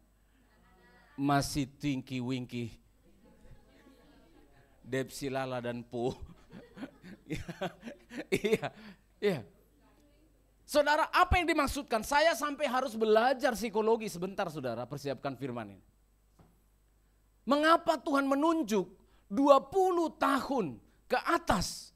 masih tingki-wingki. Depsilala dan Po. Iya. Saudara, apa yang dimaksudkan? Saya sampai harus belajar psikologi sebentar, saudara, persiapkan firman ini. Mengapa Tuhan menunjuk 20 tahun ke atas?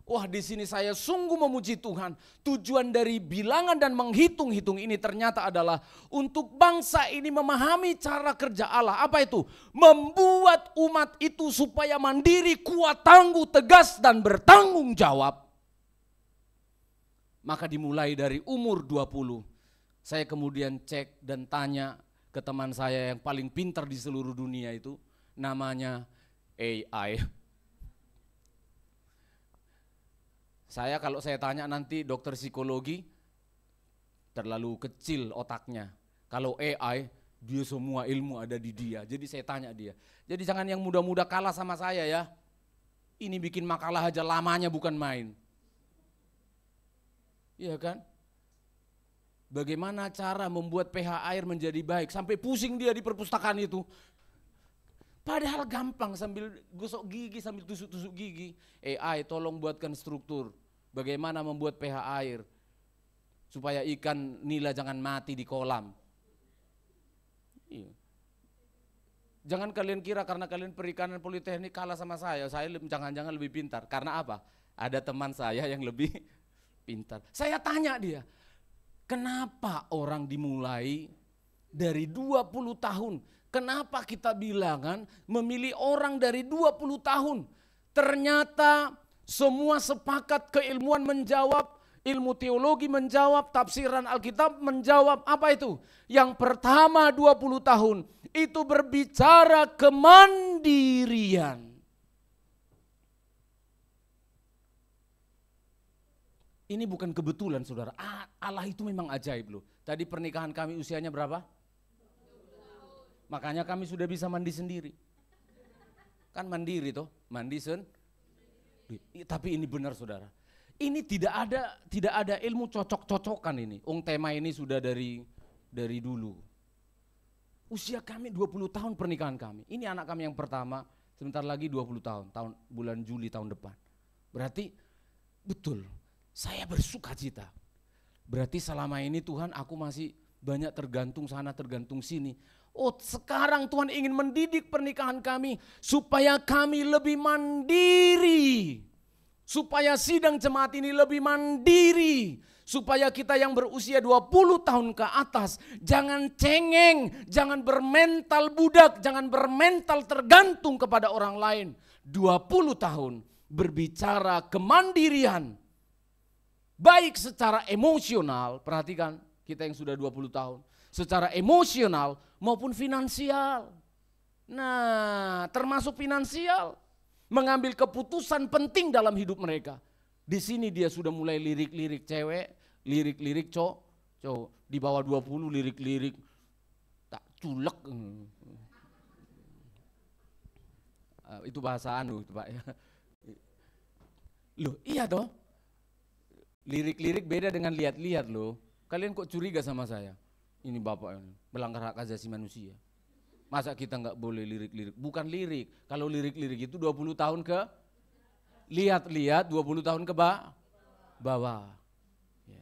Wah, di sini saya sungguh memuji Tuhan. Tujuan dari bilangan dan menghitung-hitung ini ternyata adalah untuk bangsa ini memahami cara kerja Allah. Apa itu? Membuat umat itu supaya mandiri, kuat, tangguh, tegas, dan bertanggung jawab. Maka dimulai dari umur 20. Saya kemudian cek dan tanya ke teman saya yang paling pintar di seluruh dunia itu. Namanya AI. Kalau saya tanya nanti dokter psikologi, terlalu kecil otaknya. Kalau AI, dia semua ilmu ada di dia. Jadi saya tanya dia. Jadi jangan yang muda-muda kalah sama saya ya. Ini bikin makalah aja lamanya bukan main. Iya kan? Bagaimana cara membuat pH air menjadi baik? Sampai pusing dia di perpustakaan itu. Padahal gampang, sambil gosok gigi, sambil tusuk-tusuk gigi. AI tolong buatkan struktur. Bagaimana membuat pH air. Supaya ikan nila jangan mati di kolam. Iya. Jangan kalian kira karena kalian perikanan politeknik kalah sama saya jangan-jangan lebih pintar. Karena apa? Ada teman saya yang lebih pintar. Saya tanya dia, kenapa orang dimulai dari 20 tahun? Kenapa kita bilangan memilih orang dari 20 tahun? Ternyata semua sepakat, keilmuan menjawab, ilmu teologi menjawab, tafsiran Alkitab menjawab. Apa itu? Yang pertama 20 tahun itu berbicara kemandirian. Ini bukan kebetulan saudara, Allah itu memang ajaib loh. Tadi pernikahan kami usianya berapa? 20 tahun. Makanya kami sudah bisa mandi sendiri. Kan mandiri toh, mandi sendiri. Tapi ini benar saudara. Ini tidak ada ilmu cocok-cocokan ini. Tema ini sudah dari dulu. Usia kami 20 tahun pernikahan kami. Ini anak kami yang pertama, sebentar lagi 20 tahun, bulan Juli tahun depan. Berarti betul. Saya bersuka cita. Berarti selama ini Tuhan aku masih banyak tergantung sana tergantung sini. Oh sekarang Tuhan ingin mendidik pernikahan kami supaya kami lebih mandiri. Supaya sidang jemaat ini lebih mandiri. Supaya kita yang berusia 20 tahun ke atas jangan cengeng, jangan bermental budak, jangan bermental tergantung kepada orang lain. 20 tahun berbicara kemandirian. Baik secara emosional, perhatikan kita yang sudah 20 tahun, secara emosional maupun finansial. Nah, termasuk finansial, mengambil keputusan penting dalam hidup mereka. Di sini dia sudah mulai lirik-lirik cewek, lirik-lirik cowok, di bawah 20 lirik-lirik tak culek. Itu bahasa anu, Pak. Loh, iya toh? Lirik-lirik beda dengan lihat-lihat loh. Kalian kok curiga sama saya? Ini Bapak ini melanggar hak asasi manusia. Masa kita nggak boleh lirik-lirik? Bukan lirik, kalau lirik-lirik itu 20 tahun ke lihat-lihat 20 tahun ke bawah. Ya.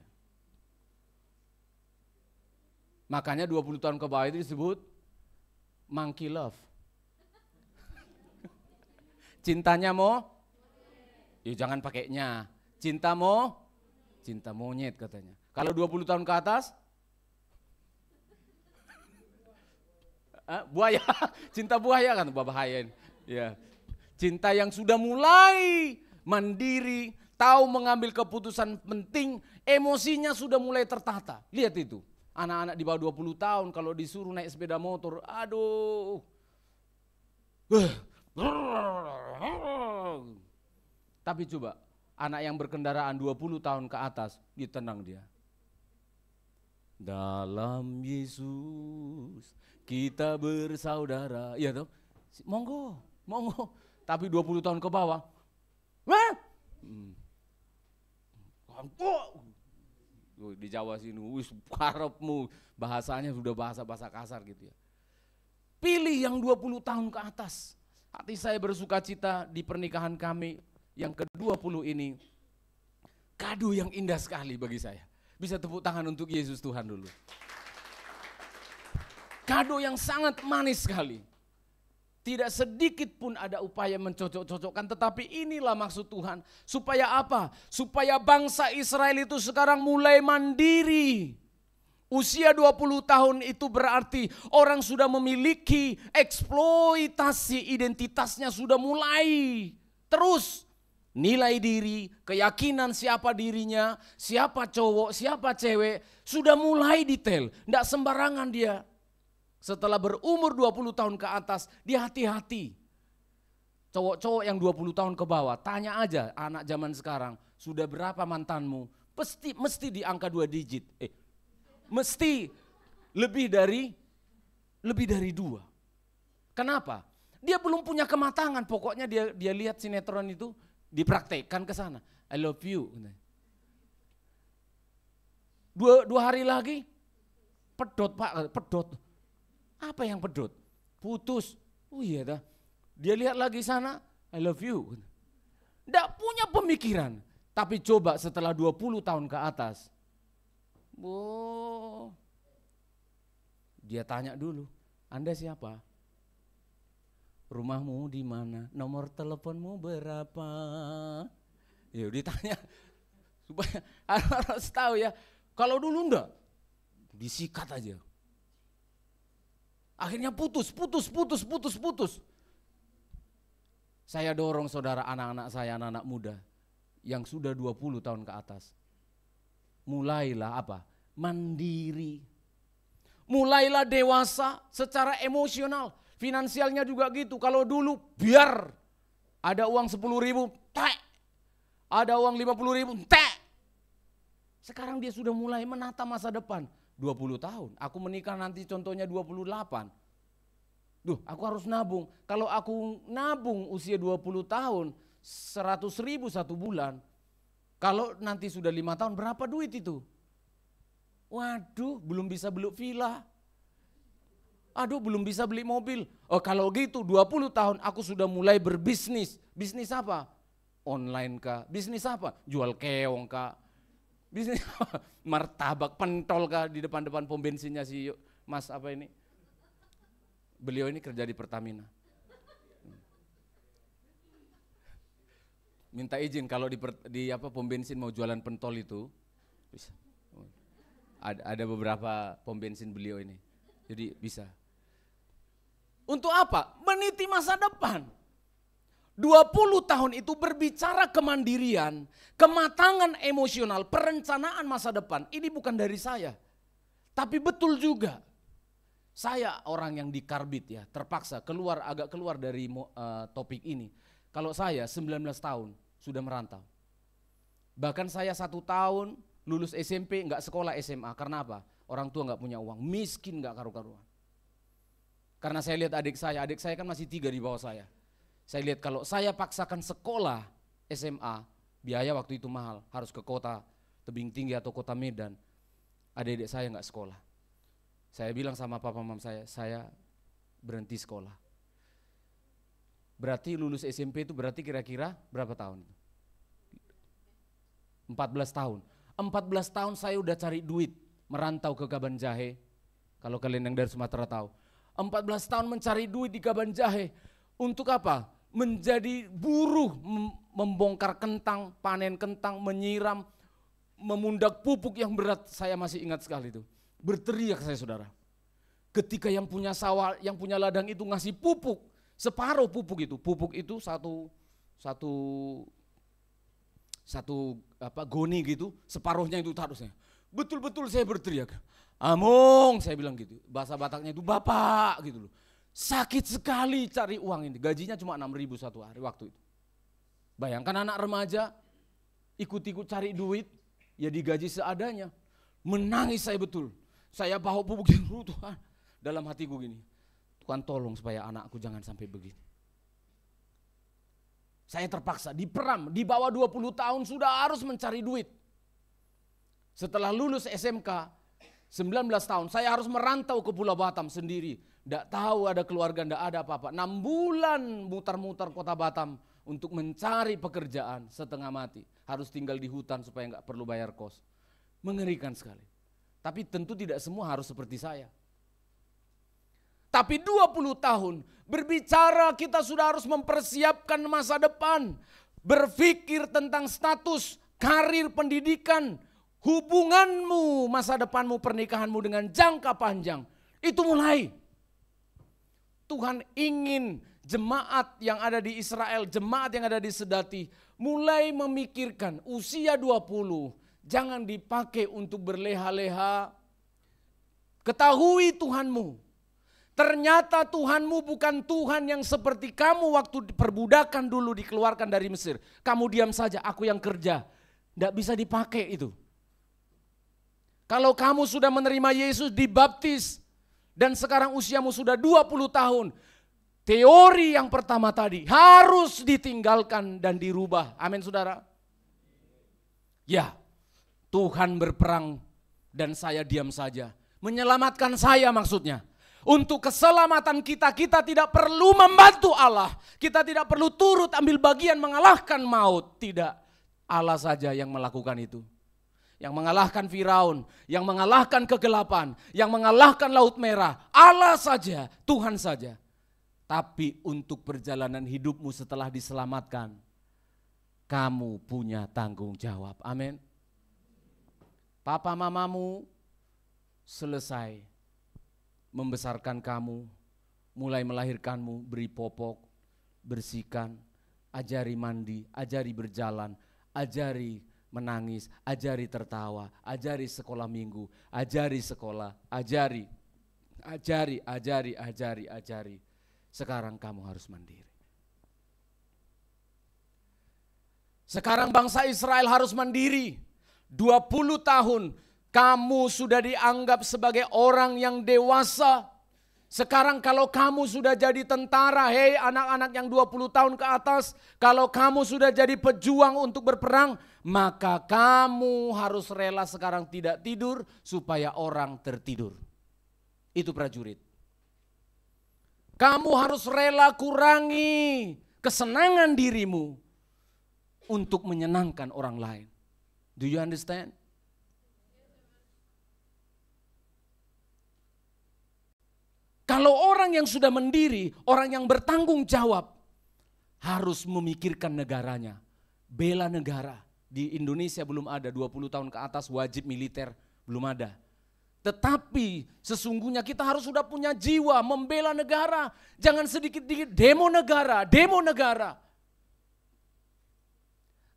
Makanya 20 tahun ke bawah itu disebut monkey love. Cintanya ya jangan pakainya. Cinta monyet katanya. Kalau 20 tahun ke atas, buaya, cinta buaya kan bahaya. Ya. Cinta yang sudah mulai mandiri, tahu mengambil keputusan penting, emosinya sudah mulai tertata. Lihat itu, anak-anak di bawah 20 tahun kalau disuruh naik sepeda motor, aduh. Tapi coba, anak yang berkendaraan 20 tahun ke atas, ditenang dia. Dalam Yesus kita bersaudara. Iya toh? Monggo. Tapi 20 tahun ke bawah. Di Jawa sini, wis karepmu, bahasanya sudah bahasa kasar gitu ya. Pilih yang 20 tahun ke atas. Hati saya bersuka cita di pernikahan kami yang ke-20 ini. Kado yang indah sekali bagi saya. Bisa tepuk tangan untuk Yesus Tuhan dulu. Kado yang sangat manis sekali. Tidak sedikit pun ada upaya mencocok-cocokkan, tetapi inilah maksud Tuhan. Supaya apa? Supaya bangsa Israel itu sekarang mulai mandiri. Usia 20 tahun itu berarti orang sudah memiliki eksploitasi identitasnya sudah mulai. Terus nilai diri, keyakinan siapa dirinya, siapa cowok, siapa cewek, sudah mulai detail. Tidak sembarangan dia. Setelah berumur 20 tahun ke atas, dia hati-hati. Cowok-cowok yang 20 tahun ke bawah, tanya aja anak zaman sekarang, sudah berapa mantanmu? Mesti di angka 2 digit. Mesti lebih dari 2. Kenapa? Dia belum punya kematangan, pokoknya dia lihat sinetron itu, dipraktekkan ke sana. I love you. Dua hari lagi, pedot Pak, pedot. Apa yang pedot? Putus. Oh iya dah. Dia lihat lagi sana, I love you. Nggak punya pemikiran. Tapi coba setelah 20 tahun ke atas. Dia tanya dulu, Anda siapa? Rumahmu di mana? Nomor teleponmu berapa? Ya ditanya supaya harus tahu ya. Kalau dulu enggak, disikat aja. Akhirnya putus. Saya dorong saudara anak-anak saya, anak-anak muda yang sudah 20 tahun ke atas. Mulailah apa? Mandiri. Mulailah dewasa secara emosional. Finansialnya juga gitu. Kalau dulu biar ada uang 10.000, tek. Ada uang 50.000, tek. Sekarang dia sudah mulai menata masa depan. 20 tahun, aku menikah nanti contohnya 28. Aku harus nabung. Kalau aku nabung usia 20 tahun, 100.000 1 bulan. Kalau nanti sudah 5 tahun, berapa duit itu? Waduh, belum bisa beli villa. Aduh, belum bisa beli mobil. Oh, kalau gitu 20 tahun aku sudah mulai berbisnis. Bisnis apa? Online kah? Bisnis apa? Jual keong kah? Bisnis apa? Martabak pentol kah di depan pom bensinnya si Mas apa ini? Beliau ini kerja di Pertamina. Minta izin kalau di pom bensin mau jualan pentol itu bisa. Ada beberapa pom bensin beliau ini. Jadi bisa. Untuk apa? Meniti masa depan. 20 tahun itu berbicara kemandirian, kematangan emosional, perencanaan masa depan. Ini bukan dari saya. Tapi betul juga. Saya orang yang dikarbit ya, terpaksa agak keluar dari topik ini. Kalau saya 19 tahun sudah merantau. Bahkan saya 1 tahun lulus SMP enggak sekolah SMA. Karena apa? Orang tua enggak punya uang, miskin enggak karu-karuan. Karena saya lihat adik saya kan masih 3 di bawah saya. Saya lihat kalau saya paksakan sekolah SMA, biaya waktu itu mahal, harus ke kota Tebing Tinggi atau kota Medan. Adik-adik saya enggak sekolah. Saya bilang sama papa mama saya berhenti sekolah. Berarti lulus SMP itu berarti kira-kira berapa tahun? 14 tahun. 14 tahun saya udah cari duit, merantau ke Kaban Jahe. Kalau kalian yang dari Sumatera tahu. 14 tahun mencari duit di Kaban Jahe. Untuk apa? Menjadi buruh, membongkar kentang, panen kentang, menyiram, memundak pupuk yang berat. Saya masih ingat sekali itu. Berteriak saya saudara. Ketika yang punya sawah, yang punya ladang itu ngasih pupuk, separuh pupuk itu satu goni gitu, separuhnya itu harusnya. Betul-betul saya berteriak, Among, saya bilang gitu. Bahasa Bataknya itu bapak gitu loh. Sakit sekali cari uang ini, gajinya cuma 6.000 satu hari waktu itu. Bayangkan anak remaja ikut-ikut cari duit, ya digaji seadanya. Menangis saya betul. Saya bawa pupuk itu, Tuhan. Dalam hatiku gini, Tuhan tolong supaya anakku jangan sampai begini. Saya terpaksa diperam, di bawah 20 tahun sudah harus mencari duit. Setelah lulus SMK, 19 tahun, saya harus merantau ke Pulau Batam sendiri. Tidak tahu ada keluarga, tidak ada apa-apa. 6 bulan mutar-mutar kota Batam untuk mencari pekerjaan setengah mati. Harus tinggal di hutan supaya nggak perlu bayar kos. Mengerikan sekali. Tapi tentu tidak semua harus seperti saya. Tapi 20 tahun berbicara kita sudah harus mempersiapkan masa depan. Berpikir tentang status, karir, pendidikan, hubunganmu, masa depanmu, pernikahanmu dengan jangka panjang. Itu mulai. Tuhan ingin jemaat yang ada di Israel, jemaat yang ada di Sedati, mulai memikirkan usia 20, jangan dipakai untuk berleha-leha. Ketahui Tuhanmu. Ternyata Tuhanmu bukan Tuhan yang seperti kamu waktu perbudakan dulu dikeluarkan dari Mesir. Kamu diam saja, aku yang kerja. Tidak bisa dipakai itu. Kalau kamu sudah menerima Yesus, dibaptis, dan sekarang usiamu sudah 20 tahun. Teori yang pertama tadi harus ditinggalkan dan dirubah. Amin saudara. Ya, Tuhan berperang dan saya diam saja. Menyelamatkan saya maksudnya. Untuk keselamatan kita, kita tidak perlu membantu Allah. Kita tidak perlu turut ambil bagian mengalahkan maut. Tidak, Allah saja yang melakukan itu. Yang mengalahkan Firaun, yang mengalahkan kegelapan, yang mengalahkan Laut Merah. Allah saja, Tuhan saja. Tapi untuk perjalanan hidupmu setelah diselamatkan, kamu punya tanggung jawab. Amin. Papa mamamu selesai membesarkan kamu, mulai melahirkanmu, beri popok, bersihkan, ajari mandi, ajari berjalan, ajari menangis, ajari tertawa, ajari sekolah minggu, ajari sekolah, ajari. Sekarang kamu harus mandiri. Sekarang bangsa Israel harus mandiri. 20 tahun kamu sudah dianggap sebagai orang yang dewasa. Sekarang kalau kamu sudah jadi tentara, hei anak-anak yang 20 tahun ke atas, kalau kamu sudah jadi pejuang untuk berperang, maka kamu harus rela sekarang tidak tidur supaya orang tertidur. Itu prajurit. Kamu harus rela kurangi kesenangan dirimu untuk menyenangkan orang lain. Do you understand? Kalau orang yang sudah mendiri, orang yang bertanggung jawab, harus memikirkan negaranya, bela negara. Di Indonesia belum ada, 20 tahun ke atas wajib militer, belum ada. Tetapi sesungguhnya kita harus sudah punya jiwa membela negara. Jangan sedikit-sedikit demo negara, demo negara.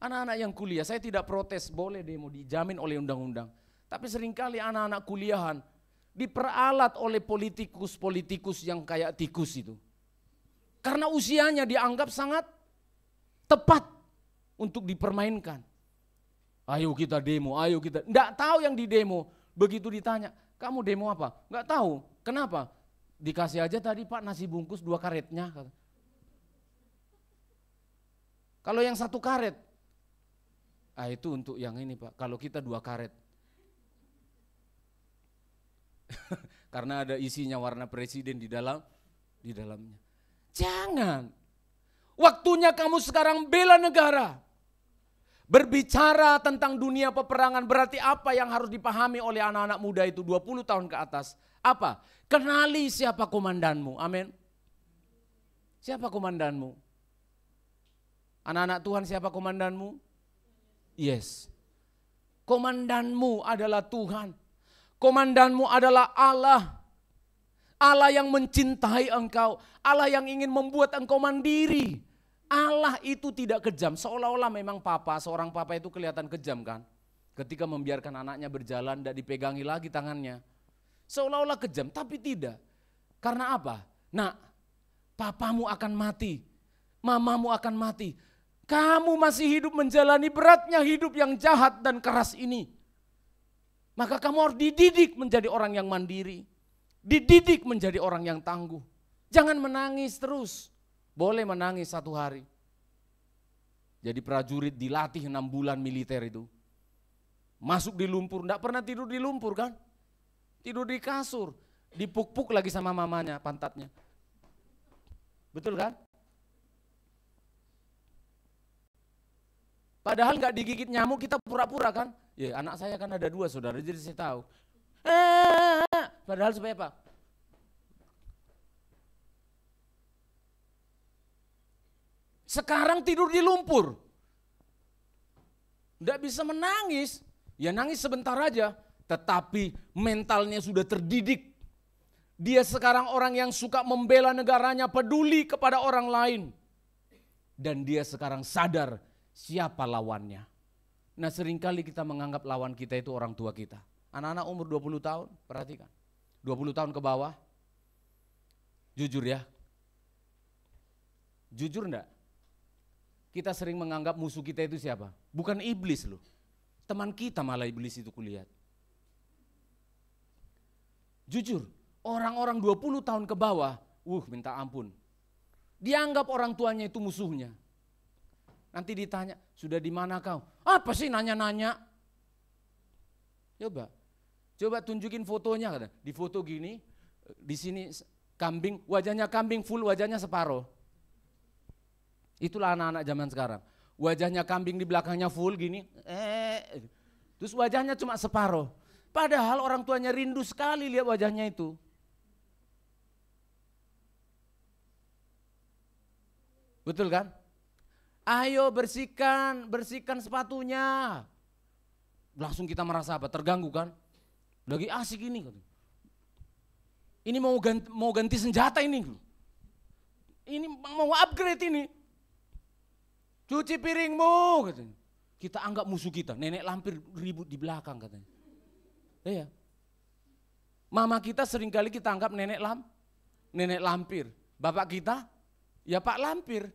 Anak-anak yang kuliah, saya tidak protes, boleh demo, dijamin oleh undang-undang. Tapi seringkali anak-anak kuliahan diperalat oleh politikus-politikus yang kayak tikus itu. Karena usianya dianggap sangat tepat untuk dipermainkan. Ayo kita demo, ayo kita. Enggak tahu yang di demo. Begitu ditanya, kamu demo apa? Enggak tahu. Kenapa? Dikasih aja tadi Pak nasi bungkus 2 karetnya. Kalau yang 1 karet, itu untuk yang ini Pak. Kalau kita 2 karet. karena ada isinya warna presiden di dalamnya. Jangan. Waktunya kamu sekarang bela negara. Berbicara tentang dunia peperangan berarti apa yang harus dipahami oleh anak-anak muda itu 20 tahun ke atas? Apa? Kenali siapa komandanmu. Amin. Siapa komandanmu? Anak-anak Tuhan, siapa komandanmu? Yes. Komandanmu adalah Tuhan. Komandanmu adalah Allah. Allah yang mencintai engkau. Allah yang ingin membuat engkau mandiri. Allah itu tidak kejam. Seolah-olah memang seorang papa itu kelihatan kejam kan. Ketika membiarkan anaknya berjalan, tidak dipegangi lagi tangannya. Seolah-olah kejam, tapi tidak. Karena apa? Nah, papamu akan mati. Mamamu akan mati. Kamu masih hidup menjalani beratnya hidup yang jahat dan keras ini. Maka kamu harus dididik menjadi orang yang mandiri. Dididik menjadi orang yang tangguh. Jangan menangis terus. Boleh menangis satu hari. Jadi prajurit dilatih 6 bulan militer itu. Masuk di lumpur, enggak pernah tidur di lumpur kan? Tidur di kasur. Dipuk-puk lagi sama mamanya, pantatnya. Betul kan? Padahal enggak digigit nyamuk, kita pura-pura kan? Ya anak saya kan ada 2 saudara, jadi saya tahu. Padahal supaya apa? Sekarang tidur di lumpur. Tidak bisa menangis. Ya nangis sebentar aja. Tetapi mentalnya sudah terdidik. Dia sekarang orang yang suka membela negaranya, peduli kepada orang lain. Dan dia sekarang sadar siapa lawannya. Nah seringkali kita menganggap lawan kita itu orang tua kita. Anak-anak umur 20 tahun, perhatikan. 20 tahun ke bawah. Jujur ya. Jujur enggak? Kita sering menganggap musuh kita itu siapa? Bukan iblis loh. Teman kita malah iblis itu kulihat. Jujur, orang-orang 20 tahun ke bawah, minta ampun. Dianggap orang tuanya itu musuhnya. Nanti ditanya, sudah di mana kau? Apa sih nanya-nanya? Coba tunjukin fotonya. Di foto gini, di sini kambing, wajahnya kambing full, wajahnya separuh. Itulah anak-anak zaman sekarang. Wajahnya kambing di belakangnya full gini. Terus wajahnya cuma separuh. Padahal orang tuanya rindu sekali lihat wajahnya itu. Betul kan? Ayo bersihkan sepatunya. Langsung kita merasa apa? Terganggu kan? Lagi asik ini. Ini mau ganti senjata ini. Ini mau upgrade ini. Cuci piringmu katanya. Kita anggap musuh kita, nenek lampir ribut di belakang katanya. Iya. Mama kita seringkali kita anggap nenek lampir. Bapak kita, ya Pak Lampir.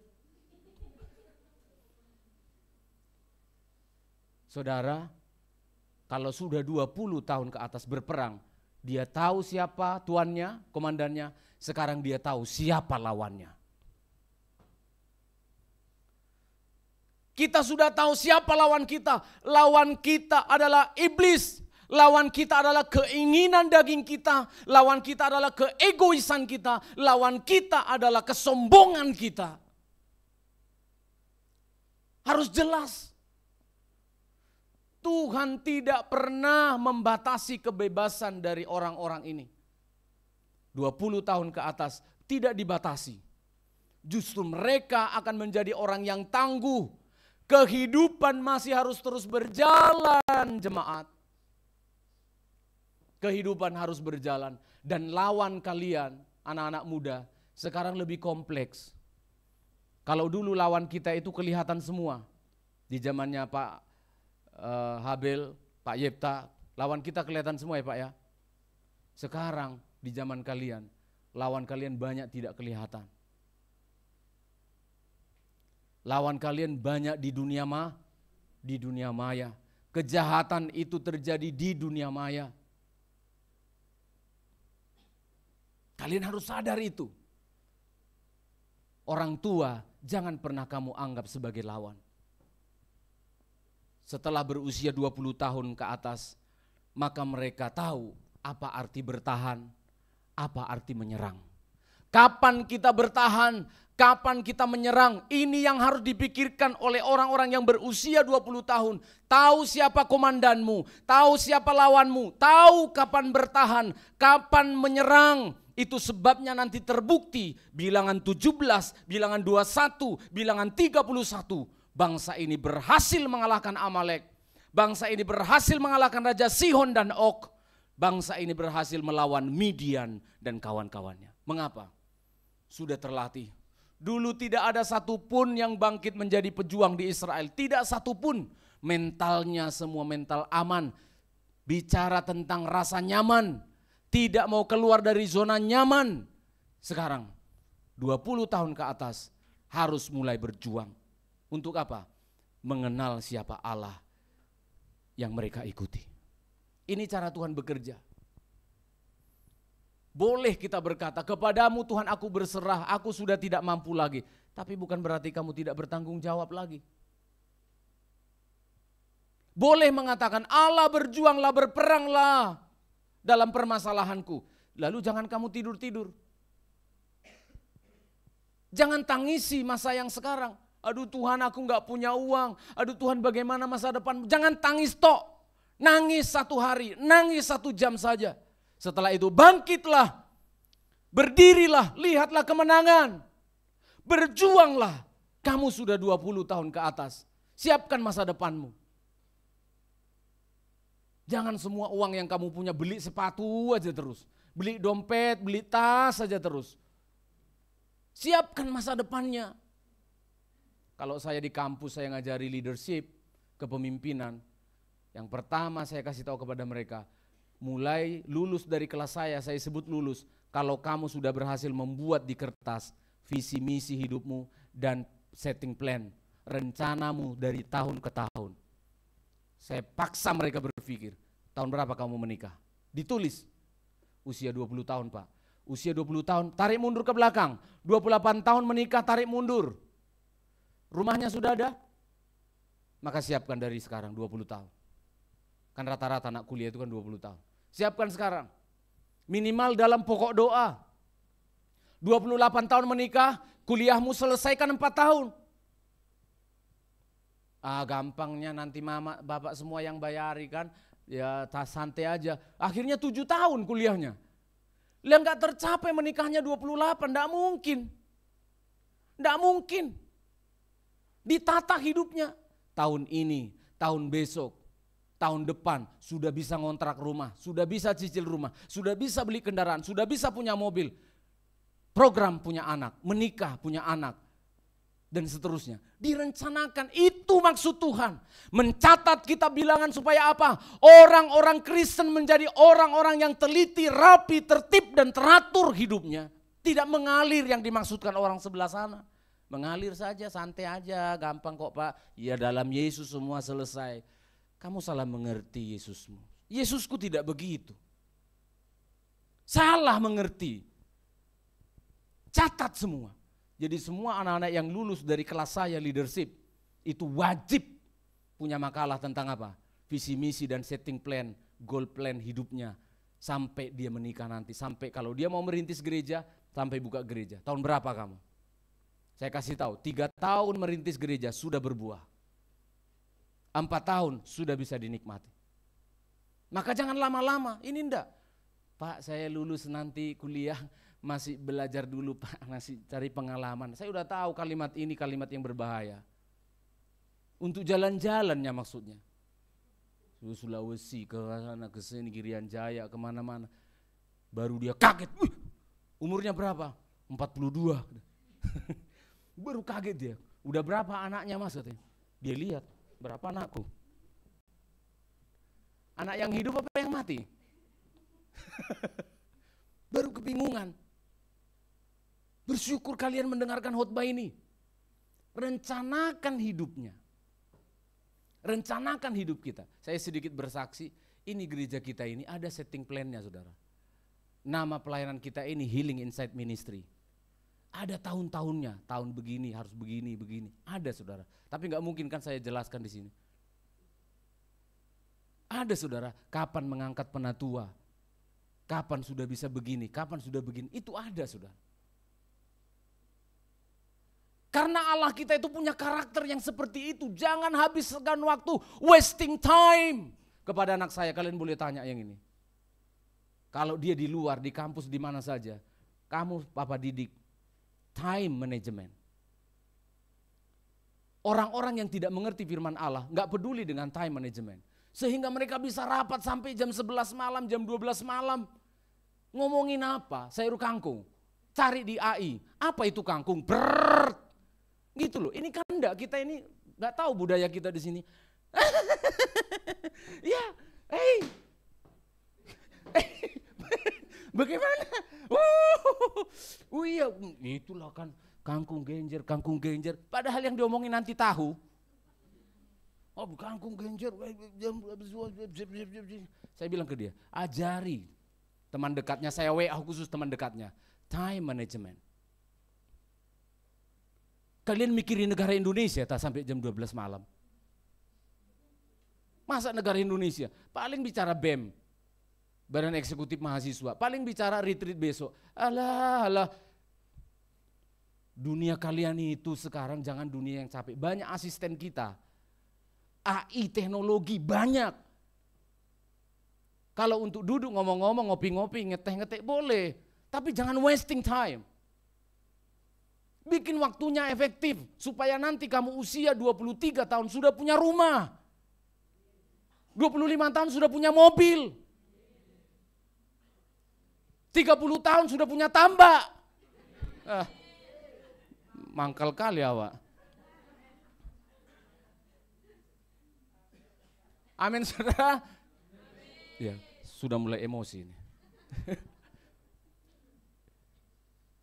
Saudara, kalau sudah 20 tahun ke atas berperang, dia tahu siapa tuannya, komandannya, sekarang dia tahu siapa lawannya. Kita sudah tahu siapa lawan kita. Lawan kita adalah iblis. Lawan kita adalah keinginan daging kita. Lawan kita adalah keegoisan kita. Lawan kita adalah kesombongan kita. Harus jelas. Tuhan tidak pernah membatasi kebebasan dari orang-orang ini. 20 tahun ke atas tidak dibatasi. Justru mereka akan menjadi orang yang tangguh. Kehidupan masih harus terus berjalan, jemaat. Kehidupan harus berjalan. Dan lawan kalian, anak-anak muda, sekarang lebih kompleks. Kalau dulu lawan kita itu kelihatan semua. Di zamannya Pak Habel, Pak Yepta, lawan kita kelihatan semua ya Pak ya. Sekarang di zaman kalian, lawan kalian banyak tidak kelihatan. Lawan kalian banyak di dunia maya. Kejahatan itu terjadi di dunia maya. Kalian harus sadar itu. Orang tua jangan pernah kamu anggap sebagai lawan. Setelah berusia 20 tahun ke atas, maka mereka tahu apa arti bertahan, Apa arti menyerang? Kapan kita bertahan? Kapan kita menyerang? Ini yang harus dipikirkan oleh orang-orang yang berusia 20 tahun. Tahu siapa komandanmu, tahu siapa lawanmu, tahu kapan bertahan, kapan menyerang. Itu sebabnya nanti terbukti bilangan 17, bilangan 21, bilangan 31. Bangsa ini berhasil mengalahkan Amalek. Bangsa ini berhasil mengalahkan Raja Sihon dan Og. Bangsa ini berhasil melawan Midian dan kawan-kawannya. Mengapa? Sudah terlatih. Dulu tidak ada satupun yang bangkit menjadi pejuang di Israel. Tidak satupun. Mentalnya semua mental aman. Bicara tentang rasa nyaman. Tidak mau keluar dari zona nyaman. Sekarang 20 tahun ke atas harus mulai berjuang. Untuk apa? Mengenal siapa Allah yang mereka ikuti. Ini cara Tuhan bekerja. Boleh kita berkata, kepadamu Tuhan aku berserah, aku sudah tidak mampu lagi. Tapi bukan berarti kamu tidak bertanggung jawab lagi. Boleh mengatakan Allah berjuanglah, berperanglah dalam permasalahanku. Lalu jangan kamu tidur-tidur. Jangan tangisi masa yang sekarang. Aduh Tuhan aku gak punya uang. Aduh Tuhan bagaimana masa depan. Jangan tangis tok. Nangis 1 hari, nangis 1 jam saja. Setelah itu bangkitlah. Berdirilah, lihatlah kemenangan. Berjuanglah. Kamu sudah 20 tahun ke atas. Siapkan masa depanmu. Jangan semua uang yang kamu punya beli sepatu aja terus. Beli dompet, beli tas saja terus. Siapkan masa depannya. Kalau saya di kampus saya ngajari leadership, kepemimpinan. Yang pertama saya kasih tahu kepada mereka, mulai lulus dari kelas saya sebut lulus. Kalau kamu sudah berhasil membuat di kertas visi misi hidupmu dan setting plan, rencanamu dari tahun ke tahun. Saya paksa mereka berpikir, tahun berapa kamu menikah? Ditulis, usia 20 tahun Pak. Usia 20 tahun, tarik mundur ke belakang. 28 tahun menikah, tarik mundur. Rumahnya sudah ada? Maka siapkan dari sekarang 20 tahun. Kan rata-rata anak kuliah itu kan 20 tahun. Siapkan sekarang. Minimal dalam pokok doa. 28 tahun menikah, kuliahmu selesaikan 4 tahun. Gampangnya nanti mama, bapak semua yang bayari kan. Ya santai aja. Akhirnya 7 tahun kuliahnya. Lah enggak tercapai menikahnya 28, enggak mungkin. Enggak mungkin. Ditata hidupnya. Tahun ini, tahun besok, tahun depan sudah bisa ngontrak rumah, sudah bisa cicil rumah, sudah bisa beli kendaraan, sudah bisa punya mobil. Program punya anak, menikah punya anak, dan seterusnya. Direncanakan, itu maksud Tuhan. Mencatat kita bilangan supaya apa? Orang-orang Kristen menjadi orang-orang yang teliti, rapi, tertib, dan teratur hidupnya. Tidak mengalir yang dimaksudkan orang sebelah sana. Mengalir saja, santai aja, gampang kok Pak. Ya dalam Yesus semua selesai. Kamu salah mengerti Yesusmu. Yesusku tidak begitu. Salah mengerti. Catat semua. Jadi semua anak-anak yang lulus dari kelas saya leadership, itu wajib punya makalah tentang apa? Visi misi dan setting plan, goal plan hidupnya. Sampai dia menikah nanti, sampai kalau dia mau merintis gereja, sampai buka gereja. Tahun berapa kamu? Saya kasih tahu, 3 tahun merintis gereja sudah berbuah. 4 tahun sudah bisa dinikmati. Maka jangan lama-lama, ini enggak. Pak saya lulus nanti kuliah, masih belajar dulu Pak, masih cari pengalaman. Saya udah tahu kalimat ini kalimat yang berbahaya. Untuk jalan-jalannya maksudnya. Sulawesi, ke sana, ke sini, Irian Jaya, kemana-mana. Baru dia kaget, umurnya berapa? 42. Baru kaget dia, udah berapa anaknya Mas katanya. Dia lihat, berapa anakku? Anak yang hidup apa yang mati? Baru kebingungan. Bersyukur kalian mendengarkan khotbah ini. Rencanakan hidupnya. Rencanakan hidup kita. Saya sedikit bersaksi, ini gereja kita ini ada setting plan-nya saudara. Nama pelayanan kita ini Healing Insight Ministry. Ada tahun-tahunnya, tahun begini harus begini, begini. Ada saudara, tapi nggak mungkin kan saya jelaskan di sini. Ada saudara, kapan mengangkat penatua. Kapan sudah bisa begini, kapan sudah begini, itu ada saudara. Karena Allah kita itu punya karakter yang seperti itu. Jangan habiskan waktu wasting time. Kepada anak saya, kalian boleh tanya yang ini. Kalau dia di luar, di kampus, di mana saja. Kamu Papa didik time management. Orang-orang yang tidak mengerti firman Allah gak peduli dengan time management. Sehingga mereka bisa rapat sampai jam 11 malam, jam 12 malam. Ngomongin apa? Sayur kangkung. Cari di AI. Apa itu kangkung? Brrrr. Gitu loh. Ini kan enggak, kita ini gak tahu budaya kita di sini. Ya, bagaimana? Iya, itulah kan kangkung genjer. Padahal yang diomongin nanti tahu. Oh, kangkung genjer. Saya bilang ke dia, ajari teman dekatnya, saya WA khusus teman dekatnya, time management. Kalian mikirin negara Indonesia tak sampai jam 12 malam. Masa negara Indonesia? Paling bicara BEM, Badan Eksekutif Mahasiswa. Paling bicara retreat besok. Alah. Dunia kalian itu sekarang jangan dunia yang capek. Banyak asisten kita. AI, teknologi banyak. Kalau untuk duduk ngomong-ngomong, ngopi-ngopi, ngeteh-ngeteh boleh. Tapi jangan wasting time. Bikin waktunya efektif supaya nanti kamu usia 23 tahun sudah punya rumah. 25 tahun sudah punya mobil. 30 tahun sudah punya tambak. Mangkal kali awak. Amin saudara. Ya, sudah mulai emosi ini.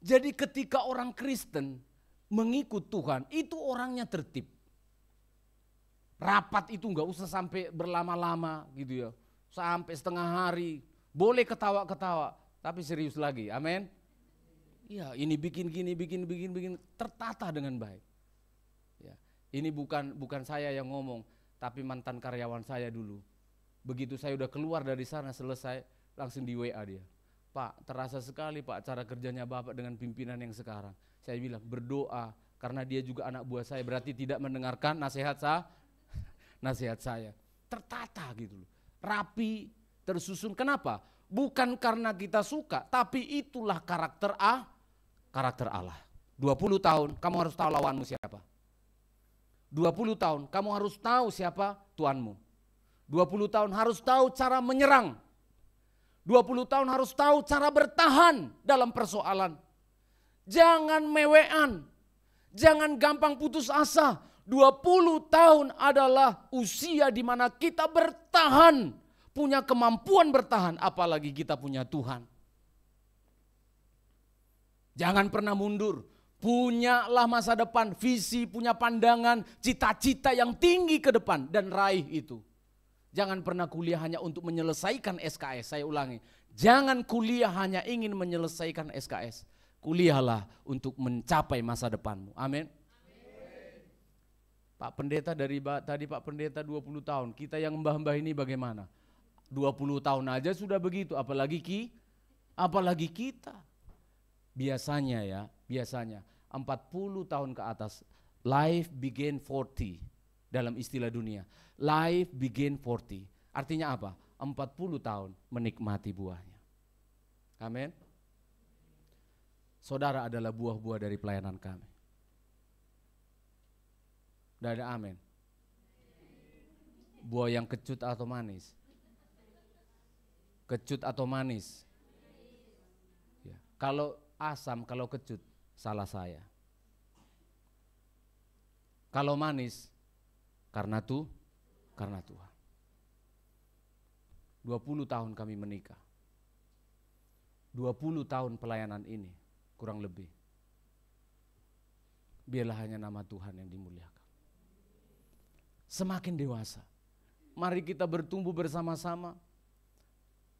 Jadi ketika orang Kristen mengikut Tuhan, itu orangnya tertib. Rapat itu enggak usah sampai berlama-lama gitu ya. Sampai setengah hari, boleh ketawa-ketawa, tapi serius lagi, amin. Ya, ini bikin gini, bikin, tertata dengan baik. Ya, ini bukan saya yang ngomong, tapi mantan karyawan saya dulu. Begitu saya udah keluar dari sana selesai, langsung di WA dia. Pak, terasa sekali Pak cara kerjanya Bapak dengan pimpinan yang sekarang. Saya bilang berdoa karena dia juga anak buah saya, berarti tidak mendengarkan nasihat saya. Tertata gitu loh. Rapi, tersusun. Kenapa? Bukan karena kita suka, tapi itulah karakter Allah. 20 tahun kamu harus tahu lawanmu siapa. 20 tahun kamu harus tahu siapa Tuanmu. 20 tahun harus tahu cara menyerang. 20 tahun harus tahu cara bertahan dalam persoalan. Jangan mewean, jangan gampang putus asa. 20 tahun adalah usia di mana kita bertahan, punya kemampuan bertahan, apalagi kita punya Tuhan. Jangan pernah mundur, punyalah masa depan, visi, punya pandangan, cita-cita yang tinggi ke depan dan raih itu. Jangan pernah kuliah hanya untuk menyelesaikan SKS, saya ulangi. Jangan kuliah hanya ingin menyelesaikan SKS. Kuliahlah untuk mencapai masa depanmu. Amin. Pak Pendeta tadi Pak Pendeta 20 tahun, kita yang mbah-mbah ini bagaimana? 20 tahun aja sudah begitu, apalagi kita. Biasanya 40 tahun ke atas, life begin 40 dalam istilah dunia. Life begin 40. Artinya apa? 40 tahun menikmati buahnya. Amin. Saudara adalah buah-buah dari pelayanan kami. Tidak ada amin. Buah yang kecut atau manis? Kecut atau manis? Ya. Kalau asam, kalau kecut, salah saya. Kalau manis, karena Tuhan. 20 tahun kami menikah. 20 tahun pelayanan ini, kurang lebih. Biarlah hanya nama Tuhan yang dimuliakan. Semakin dewasa, mari kita bertumbuh bersama-sama.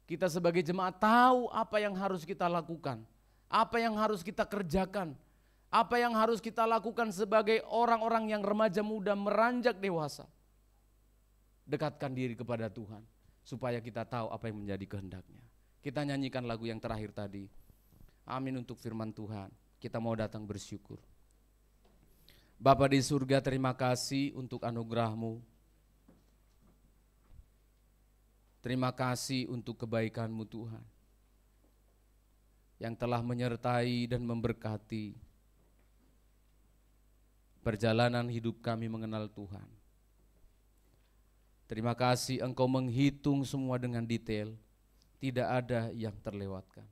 Kita sebagai jemaat tahu apa yang harus kita lakukan, apa yang harus kita kerjakan, apa yang harus kita lakukan sebagai orang-orang yang remaja muda meranjak dewasa. Dekatkan diri kepada Tuhan supaya kita tahu apa yang menjadi kehendaknya. Kita nyanyikan lagu yang terakhir tadi. Amin untuk firman Tuhan. Kita mau datang bersyukur. Bapa di surga, terima kasih untuk anugerah-Mu. Terima kasih untuk kebaikan-Mu Tuhan, yang telah menyertai dan memberkati perjalanan hidup kami mengenal Tuhan. Terima kasih Engkau menghitung semua dengan detail, tidak ada yang terlewatkan.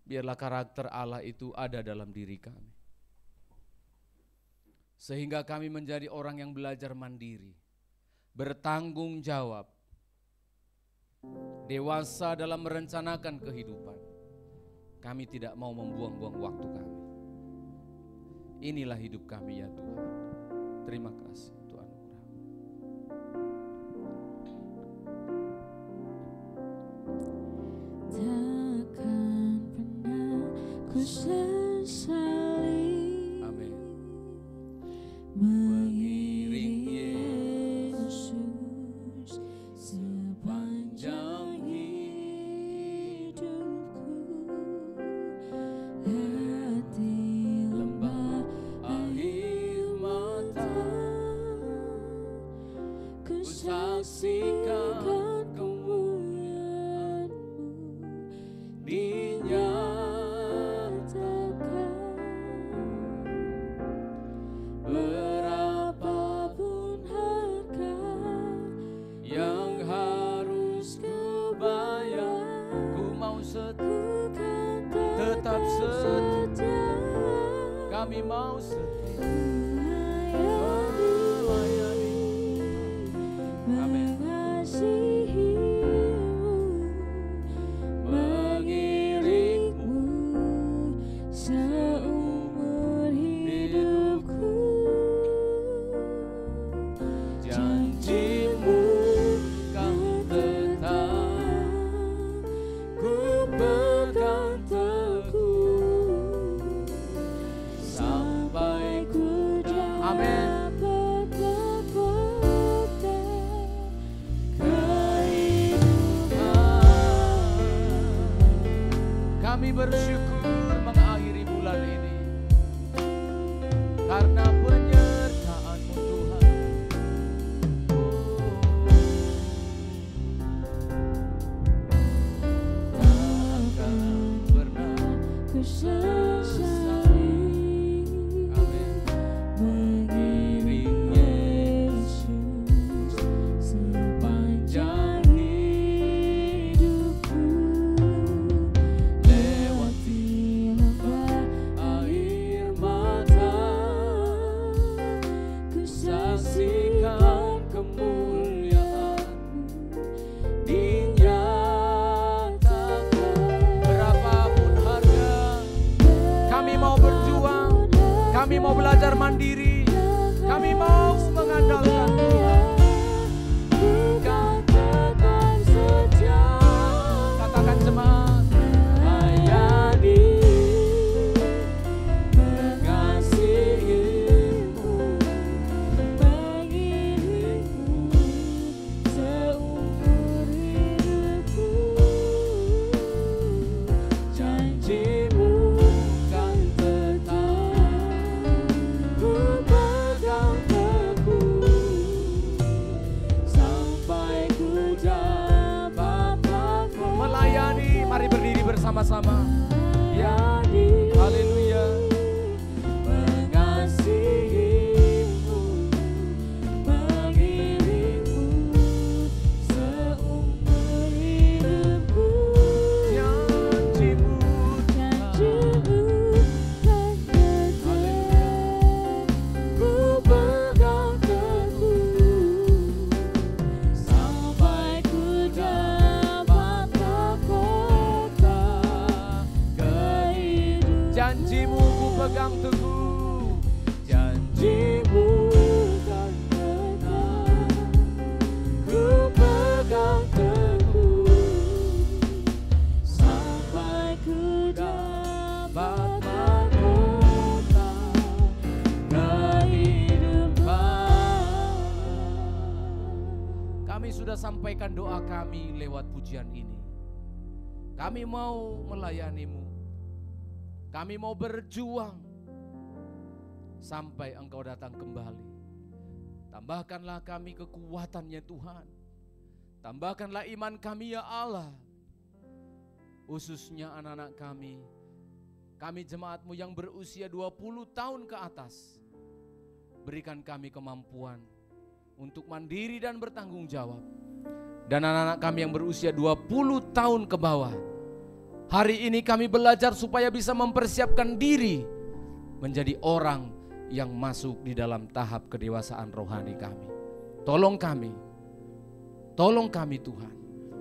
Biarlah karakter Allah itu ada dalam diri kami, sehingga kami menjadi orang yang belajar mandiri, bertanggung jawab, dewasa dalam merencanakan kehidupan. Kami tidak mau membuang-buang waktu kami. Inilah hidup kami ya Tuhan. Terima kasih Tuhan. Takkan pernah ku sesali Amin. mengiring Yesus sepanjang hidupku. Hati lembah air mata, ku saksikan kemuliaan-Mu dinyatakan. Berapapun harga Yang harus kubayar, ku mau setia, ku kan tetap setia. setia Kami mau setia melayani, Amin. mengasihi-Mu, mengiring-Mu seumur hidupku. Janji-Mu kan tetap, ku pegang teguh sampai ku Amin. dapat mahkota kehidupan. Kami bersyukur mengakhiri bulan ini karena penyertaan-Mu Tuhan. Takkan pernah Ku sesali Amin. mengiring Yesus sepanjang hidupku. Lewati lembah air mata, ku saksikan kemuliaan-Mu dinyatakan. Berapapun harga, kami mau berjuang, kami mau belajar mandiri, kami mau mengandalkan Tuhan. Bukan tetap setia Katakan jemaat, melayani, mengasihi-Mu, mengiring-Mu seumur hidupku. Janji-Mu kan tetap, ku pegang teguh sampai ku dapat melayani, mari berdiri bersama-sama. melayani, Haleluya. mengasihi-Mu, mengiring-Mu seumur hidupku. Janji-Mu Janji-Mu kan tetap, ku pegang teguh sampai ku dapat mahkota kehidupan. Janji-Mu ku pegang teguh. Janji-Mu kan tetap, ku pegang teguh sampai ku dapat mahkota kehidupan. Kami sudah sampaikan doa kami lewat pujian. pujian ini. Kami mau melayani-Mu. Kami mau berjuang sampai Engkau datang kembali. Tambahkanlah kami kekuatannya Tuhan. Tambahkanlah iman kami ya Allah. Khususnya anak-anak kami jemaat-Mu yang berusia 20 tahun ke atas. Berikan kami kemampuan untuk mandiri dan bertanggung jawab. Dan anak-anak kami yang berusia 20 tahun ke bawah, hari ini kami belajar supaya bisa mempersiapkan diri menjadi orang yang masuk di dalam tahap kedewasaan rohani kami. Tolong kami Tuhan.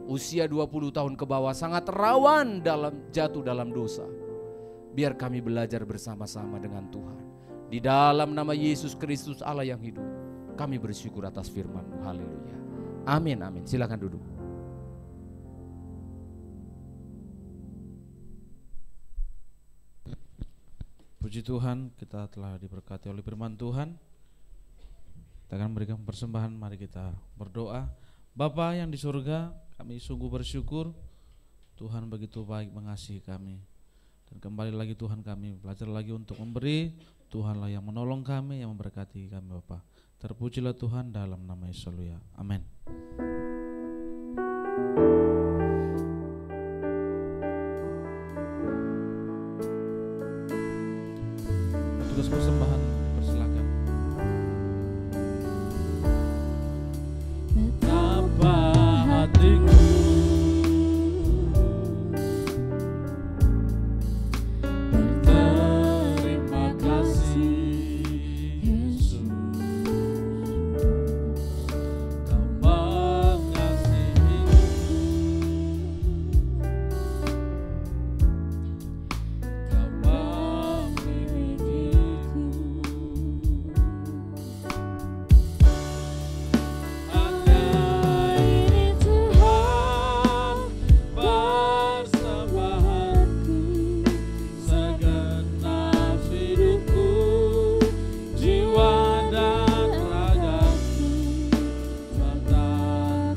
Usia 20 tahun ke bawah sangat rawan jatuh dalam dosa. Biar kami belajar bersama-sama dengan Tuhan. Di dalam nama Yesus Kristus Allah yang hidup, kami bersyukur atas firman-Mu. Haleluya. Amin, amin. Silakan duduk. Puji Tuhan, kita telah diberkati oleh firman Tuhan. Kita akan memberikan persembahan, mari kita berdoa. Bapa yang di surga, kami sungguh bersyukur Tuhan begitu baik mengasihi kami. Dan kembali lagi Tuhan, kami belajar lagi untuk memberi. Tuhanlah yang menolong kami, yang memberkati kami Bapa. Terpujilah Tuhan dalam nama Yesus. Amin. Tugas persembahan persilakan. Betapa hatiku berterima kasih Yesus, Kau mengasihiku, Kau memilikiku. Hanya ini Tuhan persembahanku, segenap hidupku, jiwa dan ragaku. Serta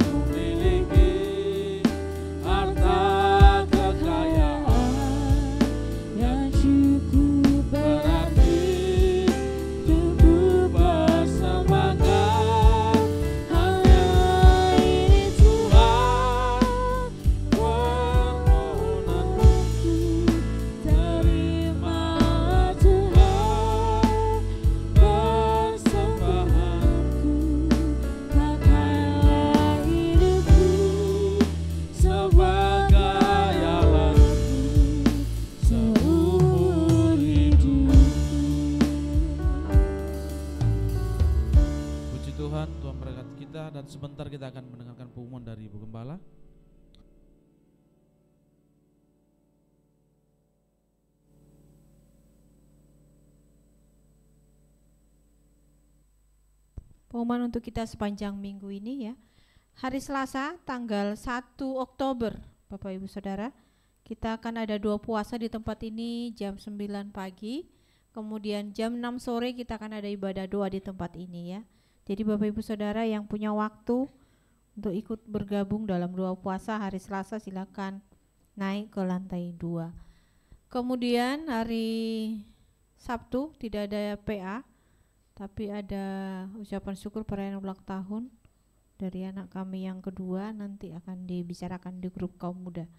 ku miliki harta kekayaan yang cukup berarti untuk persembahkan. Hanya ini Tuhan permohonanku, terima Tuhan persembahanku. Pakailah hidupku sebagai alatmu seumur hidupku. Puji Tuhan, Tuhan berkati kita, dan sebentar kita akan mendengarkan pengumuman dari Ibu Gembala. Pengumuman untuk kita sepanjang minggu ini ya. Hari Selasa tanggal 1 Oktober Bapak Ibu Saudara, kita akan ada 2 puasa di tempat ini jam 9 pagi. Kemudian jam 6 sore kita akan ada ibadah doa di tempat ini ya. Jadi Bapak Ibu Saudara yang punya waktu untuk ikut bergabung dalam 2 puasa hari Selasa, silakan naik ke lantai 2. Kemudian hari Sabtu tidak ada PA, tapi ada ucapan syukur perayaan ulang tahun dari anak kami yang kedua, nanti akan dibicarakan di grup kaum muda.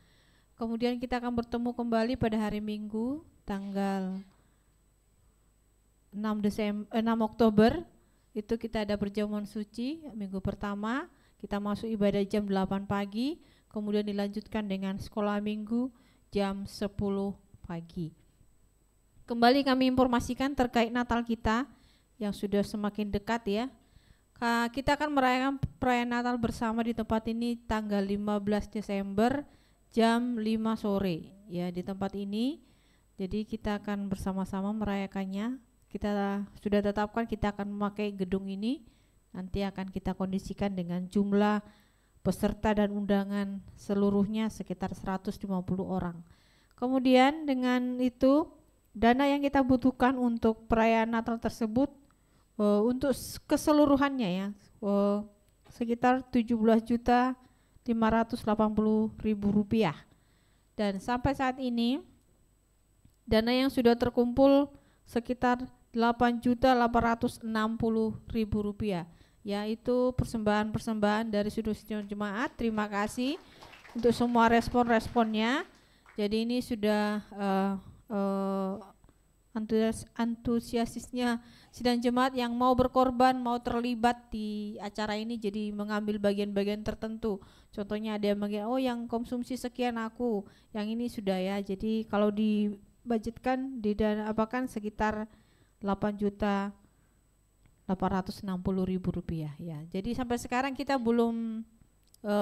Kemudian kita akan bertemu kembali pada hari Minggu tanggal 6 Oktober, itu kita ada perjamuan suci minggu pertama, kita masuk ibadah jam 8 pagi, kemudian dilanjutkan dengan sekolah minggu jam 10 pagi. Kembali kami informasikan terkait Natal kita yang sudah semakin dekat ya. Kita akan merayakan perayaan Natal bersama di tempat ini tanggal 15 Desember jam 5 sore ya di tempat ini. Jadi kita akan bersama-sama merayakannya. Kita sudah tetapkan kita akan memakai gedung ini. Nanti akan kita kondisikan dengan jumlah peserta dan undangan seluruhnya sekitar 150 orang. Kemudian dengan itu dana yang kita butuhkan untuk perayaan Natal tersebut untuk keseluruhannya ya sekitar 17.800.000 Rp580.000. Dan sampai saat ini dana yang sudah terkumpul sekitar Rp8.860.000, yaitu persembahan-persembahan dari sudut-sudut jemaat. Terima kasih untuk semua respon-responnya. Jadi ini sudah antusiasisnya sidang jemaat yang mau berkorban, mau terlibat di acara ini, jadi mengambil bagian-bagian tertentu. Contohnya ada yang bagian, oh yang konsumsi sekian aku, yang ini sudah ya. Jadi kalau dibudgetkan di dana apakan sekitar Rp8.860.000 ya. Jadi sampai sekarang kita belum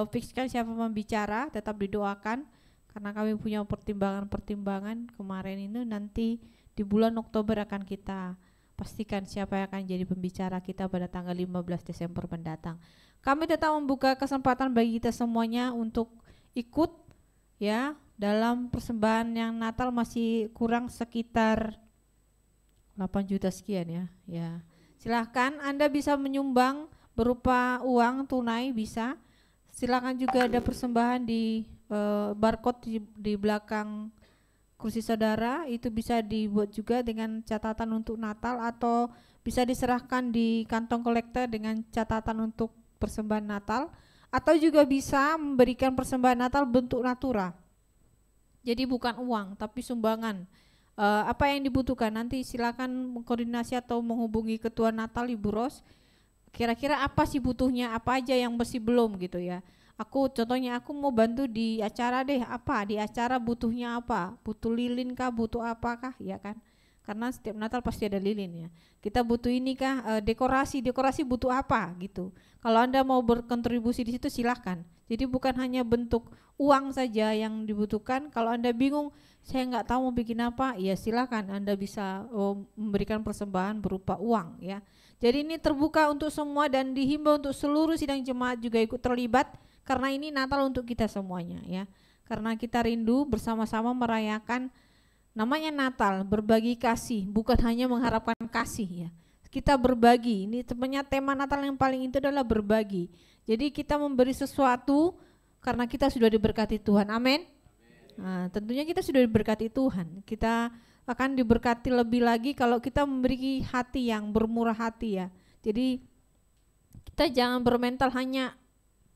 fikskan siapa pembicara, tetap didoakan karena kami punya pertimbangan-pertimbangan kemarin ini. Nanti di bulan Oktober akan kita pastikan siapa yang akan jadi pembicara kita pada tanggal 15 Desember mendatang. Kami tetap membuka kesempatan bagi kita semuanya untuk ikut ya dalam persembahan yang Natal. Masih kurang sekitar 8 juta sekian ya. Ya. Silahkan Anda bisa menyumbang berupa uang tunai bisa. Silahkan juga ada persembahan di barcode di belakang kursi saudara, itu bisa dibuat juga dengan catatan untuk Natal atau bisa diserahkan di kantong kolektor dengan catatan untuk persembahan Natal, atau juga bisa memberikan persembahan Natal bentuk natura. Jadi bukan uang tapi sumbangan. Apa yang dibutuhkan nanti silakan mengkoordinasi atau menghubungi Ketua Natal Ibu Ros. Kira-kira apa sih butuhnya, apa aja yang masih belum gitu ya. Contohnya aku mau bantu di acara deh, apa di acara butuhnya apa, butuh lilin kah, butuh apakah ya kan, karena setiap Natal pasti ada lilin ya. Kita butuh ini kah, dekorasi butuh apa gitu. Kalau Anda mau berkontribusi di situ silahkan. Jadi bukan hanya bentuk uang saja yang dibutuhkan. Kalau Anda bingung, saya nggak tahu mau bikin apa, ya silahkan Anda bisa memberikan persembahan berupa uang ya. Jadi ini terbuka untuk semua dan dihimbau untuk seluruh sidang jemaat juga ikut terlibat. Karena ini Natal untuk kita semuanya ya. Karena kita rindu bersama-sama merayakan namanya Natal, berbagi kasih, bukan hanya mengharapkan kasih ya. Kita berbagi, ini sebenarnya tema Natal yang paling itu adalah berbagi. Jadi kita memberi sesuatu karena kita sudah diberkati Tuhan, amin. Nah, tentunya kita sudah diberkati Tuhan. Kita akan diberkati lebih lagi kalau kita memiliki hati yang bermurah hati ya. Jadi kita jangan bermental hanya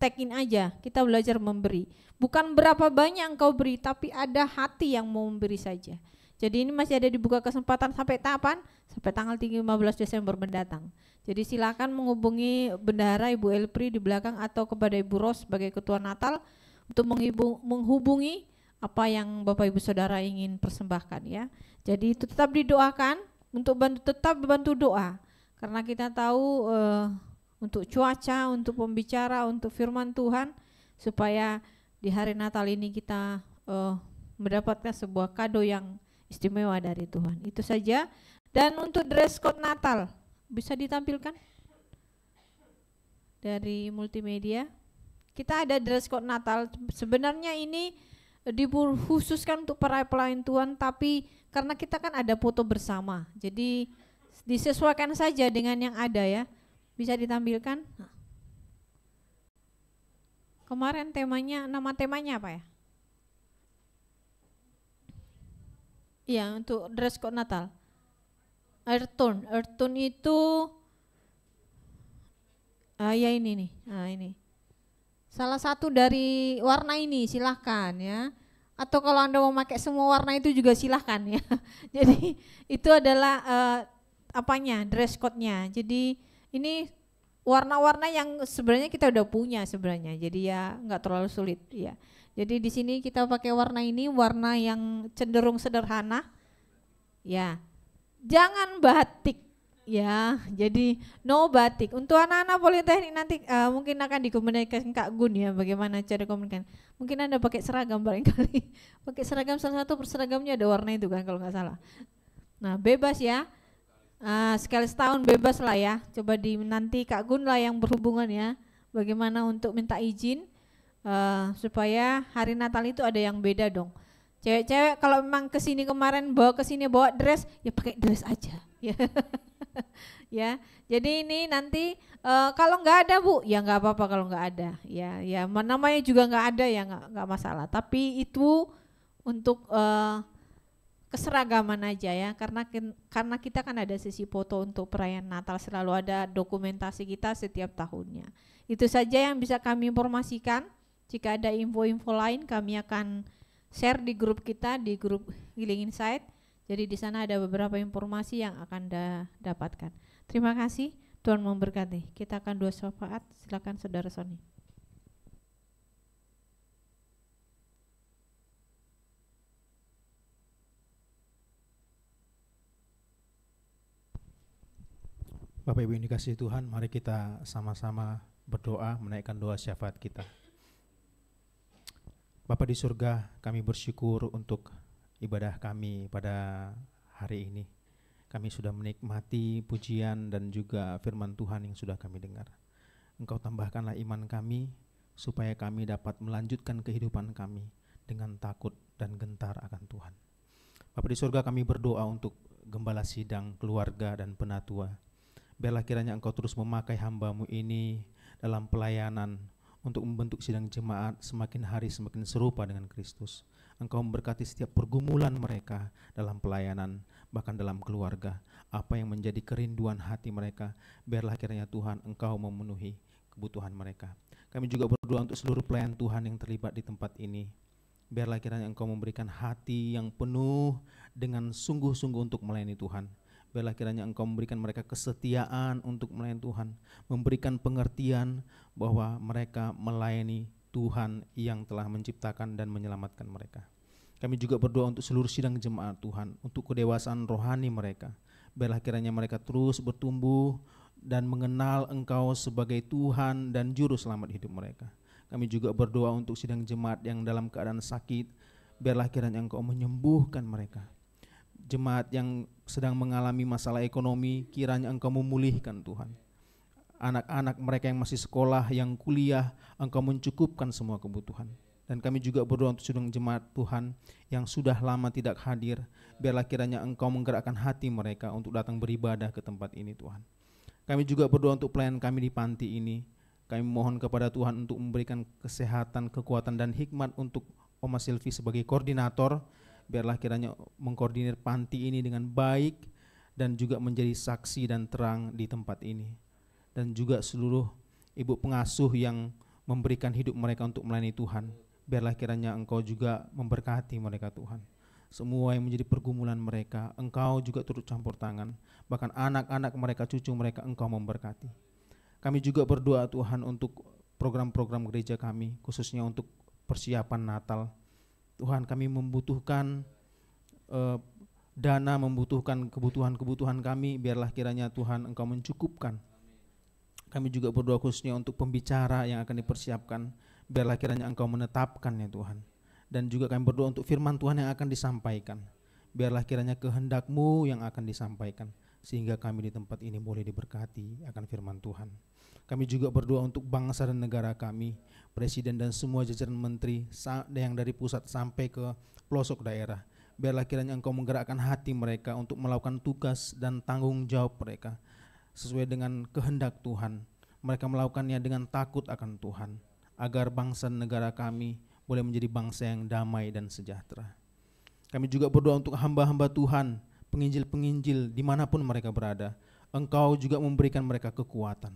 take in aja, kita belajar memberi. Bukan berapa banyak engkau beri, tapi ada hati yang mau memberi saja. Jadi ini masih ada dibuka kesempatan sampai kapan? Sampai tanggal 15 Desember mendatang. Jadi silakan menghubungi Bendahara Ibu Elpri di belakang atau kepada Ibu Ros sebagai Ketua Natal untuk menghubungi apa yang Bapak Ibu Saudara ingin persembahkan ya. Jadi itu tetap didoakan untuk tetap bantu doa. Karena kita tahu untuk cuaca, untuk pembicara, untuk firman Tuhan, supaya di hari Natal ini kita mendapatkan sebuah kado yang istimewa dari Tuhan. Itu saja. Dan untuk dress code Natal bisa ditampilkan dari multimedia. Kita ada dress code Natal. Sebenarnya ini dikhususkan untuk para pelayan Tuhan, tapi karena kita kan ada foto bersama, jadi disesuaikan saja dengan yang ada ya. Bisa ditampilkan. Kemarin nama temanya apa ya? Iya, untuk dress code Natal. Earth tone itu ya ini nih. Nah, ini. Salah satu dari warna ini silahkan ya. Atau kalau Anda mau pakai semua warna itu juga silahkan ya. Jadi itu adalah dress code-nya. Jadi ini warna-warna yang sebenarnya kita udah punya sebenarnya, jadi ya nggak terlalu sulit ya. Jadi di sini kita pakai warna ini, warna yang cenderung sederhana ya. Jangan batik ya, jadi no batik. Untuk anak-anak politeknik nanti mungkin akan dikomunikasikan Kak Gun ya, bagaimana cara komunikasi. Mungkin Anda pakai seragam barangkali. Pakai seragam, salah satu seragamnya ada warna itu kan kalau nggak salah. Nah bebas ya. Sekali setahun bebas lah ya. Coba nanti Kak Gun lah yang berhubungan ya. Bagaimana untuk minta izin supaya hari Natal itu ada yang beda dong. Cewek-cewek kalau memang kesini kemarin bawa dress, ya pakai dress aja. Ya. Ya, jadi ini nanti kalau nggak ada Bu, ya nggak apa-apa kalau nggak ada. Ya, ya namanya juga nggak ada ya nggak masalah. Tapi itu untuk keseragaman aja ya, karena kita kan ada sesi foto untuk perayaan Natal, selalu ada dokumentasi kita setiap tahunnya. Itu saja yang bisa kami informasikan. Jika ada info-info lain kami akan share di grup kita, di grup Healing Insight. Jadi di sana ada beberapa informasi yang akan dapatkan. Terima kasih, Tuhan memberkati. Kita akan doa syafaat. Silakan Saudara Sony. Bapak Ibu yang dikasihi Tuhan, mari kita sama-sama berdoa, menaikkan doa syafaat kita. Bapa di surga, kami bersyukur untuk ibadah kami pada hari ini. Kami sudah menikmati pujian dan juga firman Tuhan yang sudah kami dengar. Engkau tambahkanlah iman kami, supaya kami dapat melanjutkan kehidupan kami dengan takut dan gentar akan Tuhan. Bapa di surga, kami berdoa untuk gembala sidang, keluarga dan penatua. Biarlah kiranya Engkau terus memakai hamba-Mu ini dalam pelayanan untuk membentuk sidang jemaat semakin hari semakin serupa dengan Kristus. Engkau memberkati setiap pergumulan mereka dalam pelayanan, bahkan dalam keluarga. Apa yang menjadi kerinduan hati mereka, biarlah kiranya Tuhan Engkau memenuhi kebutuhan mereka. Kami juga berdoa untuk seluruh pelayan Tuhan yang terlibat di tempat ini. Biarlah kiranya Engkau memberikan hati yang penuh dengan sungguh-sungguh untuk melayani Tuhan. Biarlah kiranya Engkau memberikan mereka kesetiaan untuk melayani Tuhan, memberikan pengertian bahwa mereka melayani Tuhan yang telah menciptakan dan menyelamatkan mereka. Kami juga berdoa untuk seluruh sidang jemaat Tuhan, untuk kedewasaan rohani mereka. Biarlah kiranya mereka terus bertumbuh dan mengenal Engkau sebagai Tuhan dan Juru Selamat hidup mereka. Kami juga berdoa untuk sidang jemaat yang dalam keadaan sakit. Biarlah kiranya Engkau menyembuhkan mereka. Jemaat yang sedang mengalami masalah ekonomi, kiranya Engkau memulihkan Tuhan. Anak-anak mereka yang masih sekolah, yang kuliah, Engkau mencukupkan semua kebutuhan. Dan kami juga berdoa untuk sidang jemaat Tuhan yang sudah lama tidak hadir. Biarlah kiranya Engkau menggerakkan hati mereka untuk datang beribadah ke tempat ini Tuhan. Kami juga berdoa untuk pelayan kami di panti ini. Kami mohon kepada Tuhan untuk memberikan kesehatan, kekuatan dan hikmat untuk Oma Silvi sebagai koordinator. Biarlah kiranya mengkoordinir panti ini dengan baik dan juga menjadi saksi dan terang di tempat ini. Dan juga seluruh ibu pengasuh yang memberikan hidup mereka untuk melayani Tuhan. Biarlah kiranya Engkau juga memberkati mereka Tuhan. Semua yang menjadi pergumulan mereka, Engkau juga turut campur tangan. Bahkan anak-anak mereka, cucu mereka, Engkau memberkati. Kami juga berdoa Tuhan untuk program-program gereja kami, khususnya untuk persiapan Natal. Tuhan, kami membutuhkan dana, membutuhkan kebutuhan-kebutuhan kami. Biarlah kiranya Tuhan Engkau mencukupkan. Kami juga berdoa khususnya untuk pembicara yang akan dipersiapkan. Biarlah kiranya Engkau menetapkan ya Tuhan. Dan juga kami berdoa untuk firman Tuhan yang akan disampaikan. Biarlah kiranya kehendak-Mu yang akan disampaikan, sehingga kami di tempat ini boleh diberkati akan firman Tuhan. Kami juga berdoa untuk bangsa dan negara kami, Presiden dan semua jajaran menteri yang dari pusat sampai ke pelosok daerah. Biarlah kiranya Engkau menggerakkan hati mereka untuk melakukan tugas dan tanggung jawab mereka sesuai dengan kehendak Tuhan. Mereka melakukannya dengan takut akan Tuhan, agar bangsa dan negara kami boleh menjadi bangsa yang damai dan sejahtera. Kami juga berdoa untuk hamba-hamba Tuhan, penginjil-penginjil dimanapun mereka berada. Engkau juga memberikan mereka kekuatan,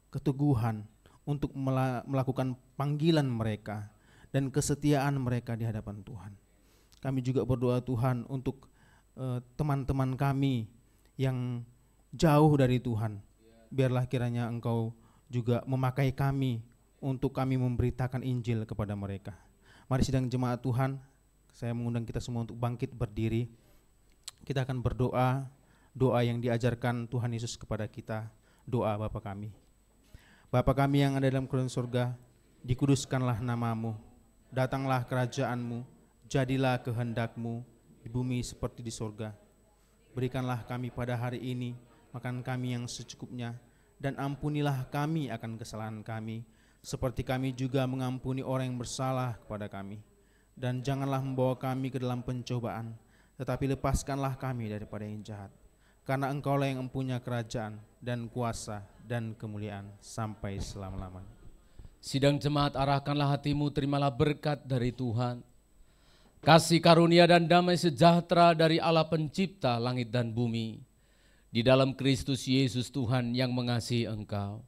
keteguhan untuk melakukan panggilan mereka dan kesetiaan mereka di hadapan Tuhan. Kami juga berdoa Tuhan untuk teman-teman kami yang jauh dari Tuhan. Biarlah kiranya Engkau juga memakai kami untuk kami memberitakan Injil kepada mereka. Mari sidang jemaat Tuhan, saya mengundang kita semua untuk bangkit berdiri. Kita akan berdoa, doa yang diajarkan Tuhan Yesus kepada kita, doa Bapa kami. Bapa kami yang ada dalam kerajaan surga, dikuduskanlah nama-Mu, datanglah kerajaan-Mu, jadilah kehendak-Mu di bumi seperti di surga. Berikanlah kami pada hari ini makan kami yang secukupnya, dan ampunilah kami akan kesalahan kami, seperti kami juga mengampuni orang yang bersalah kepada kami. Dan janganlah membawa kami ke dalam pencobaan, tetapi lepaskanlah kami daripada yang jahat. karena Engkaulah yang mempunyai kerajaan dan kuasa dan kemuliaan sampai selama-lamanya. Sidang jemaat, arahkanlah hatimu, terimalah berkat dari Tuhan. Kasih karunia dan damai sejahtera dari Allah pencipta langit dan bumi, di dalam Kristus Yesus Tuhan yang mengasihi engkau.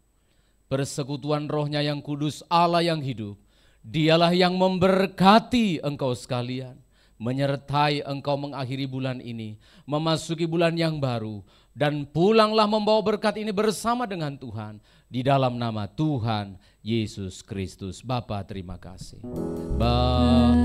Persekutuan Roh-Nya yang kudus, Allah yang hidup, Dialah yang memberkati engkau sekalian, menyertai engkau mengakhiri bulan ini, memasuki bulan yang baru, dan pulanglah membawa berkat ini bersama dengan Tuhan, di dalam nama Tuhan Yesus Kristus. Bapa, terima kasih. Bapa